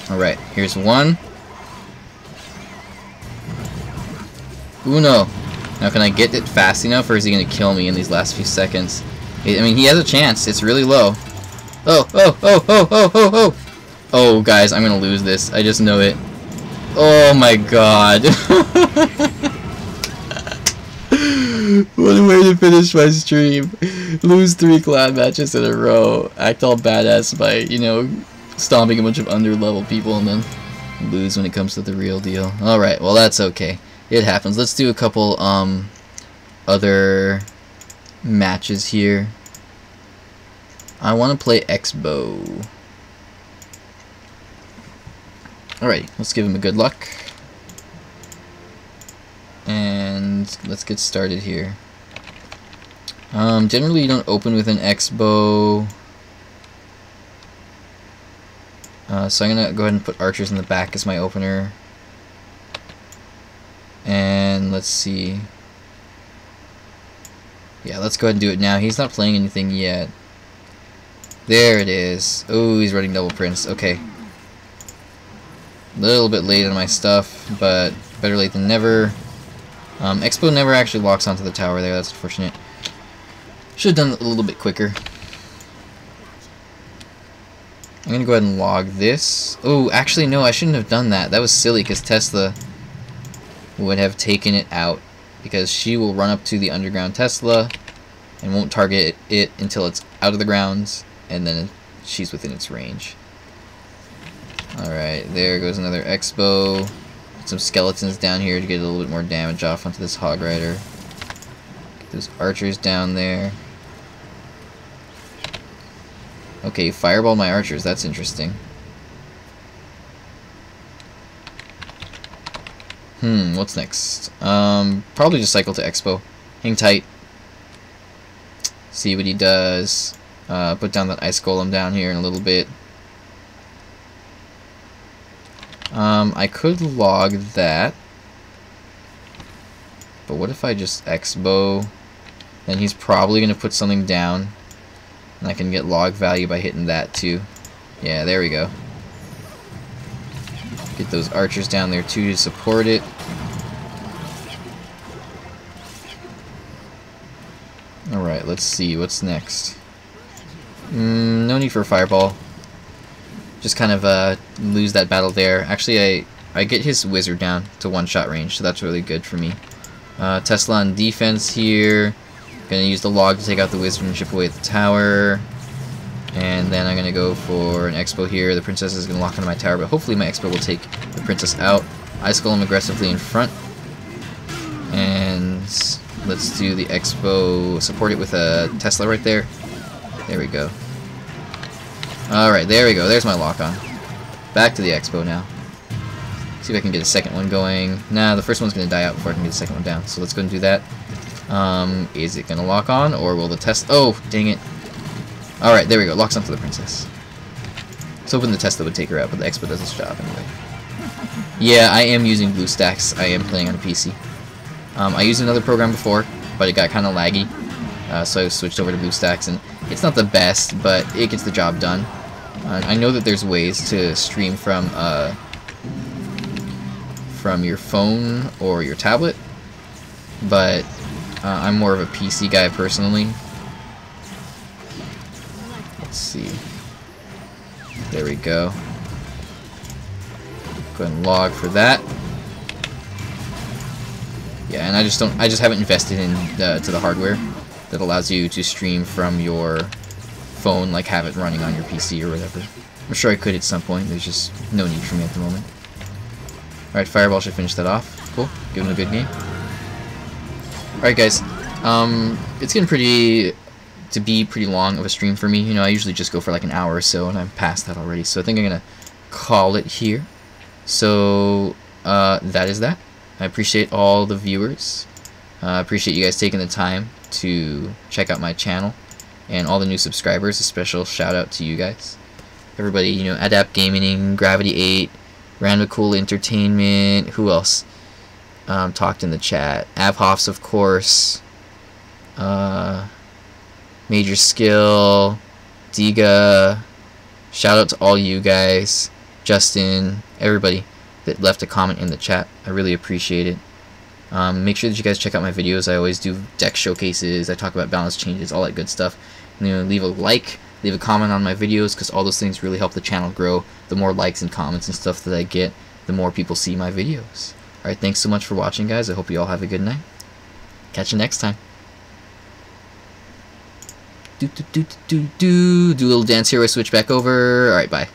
Speaker 1: Alright, here's one. Uno. Now can I get it fast enough, or is he going to kill me in these last few seconds? I mean, he has a chance. It's really low. Oh, oh, oh, oh, oh, oh, oh. Oh, guys, I'm going to lose this. I just know it. Oh my god. What a way to finish my stream. Lose 3 clan matches in a row. Act all badass by, you know, stomping a bunch of under-level people and then lose when it comes to the real deal. Alright, well that's okay. It happens. Let's do a couple other matches here. I want to play Expo. Alright, let's give him a good luck. And let's get started here. Generally you don't open with an Expo. So I'm going to go ahead and put archers in the back as my opener. And let's see. Yeah, let's go ahead and do it now. He's not playing anything yet. There it is. Oh, he's running double prince. Okay. A little bit late on my stuff, but better late than never. Expo never actually locks onto the tower there. That's unfortunate. Should have done it a little bit quicker. I'm going to go ahead and log this. Oh, actually, no, I shouldn't have done that. That was silly because Tesla would have taken it out, because she will run up to the underground Tesla and won't target it until it's out of the grounds, and then she's within its range. Alright, there goes another Expo. Put some skeletons down here to get a little bit more damage off onto this Hog Rider. Get those archers down there. Okay, fireball my archers, that's interesting. What's next? Probably just cycle to Expo. Hang tight. See what he does. Put down that ice golem down here in a little bit. I could log that. But what if I just Expo? Then he's probably going to put something down. And I can get log value by hitting that too. Yeah, there we go. Get those archers down there too to support it. Alright, let's see. What's next? No need for a fireball. Just kind of lose that battle there. Actually, I get his wizard down to one-shot range, so that's really good for me. Tesla on defense here. Gonna use the log to take out the wizard and chip away at the tower. And then I'm gonna go for an Expo here. The princess is gonna lock onto my tower, but hopefully my Expo will take the princess out. Ice Golem aggressively in front. And let's do the Expo, support it with a Tesla right there. There we go. Alright, there we go. There's my lock on. Back to the Expo now. See if I can get a second one going. Nah, the first one's gonna die out before I can get the second one down. So let's go and do that. Is it gonna lock on, or will the test? Oh, dang it. Alright, there we go. Locks onto the princess. I was hoping the Tesla would take her out, but the Expo does its job anyway. Yeah, I am using BlueStacks. I am playing on a PC. I used another program before, but it got kind of laggy. So I switched over to BlueStacks, and it's not the best, but it gets the job done. I know that there's ways to stream from your phone or your tablet, but I'm more of a PC guy personally. Let's see. There we go. Go ahead and log for that. Yeah, and I just haven't invested in to the hardware that allows you to stream from your phone, like have it running on your PC or whatever. I'm sure I could at some point. There's just no need for me at the moment. Alright, Fireball should finish that off. Cool. Give him a good game. Alright guys, it's getting to be pretty long of a stream for me. You know, I usually just go for like an hour or so, and I'm past that already. So I think I'm gonna call it here. So that is that. I appreciate all the viewers. I appreciate you guys taking the time to check out my channel, and all the new subscribers. A special shout out to you guys. Everybody, you know, Adapt Gaming, Gravity 8, Random Cool Entertainment. Who else? Talked in the chat. Abhoffs, of course. Major Skill, Diga. Shout out to all you guys. Justin, everybody that left a comment in the chat. I really appreciate it. Make sure that you guys check out my videos. I always do deck showcases. I talk about balance changes, all that good stuff. And, you know, leave a like, leave a comment on my videos, because all those things really help the channel grow. The more likes and comments and stuff that I get, the more people see my videos. Alright, thanks so much for watching, guys. I hope you all have a good night. Catch you next time. Do a little dance here. I switch back over. Alright, bye.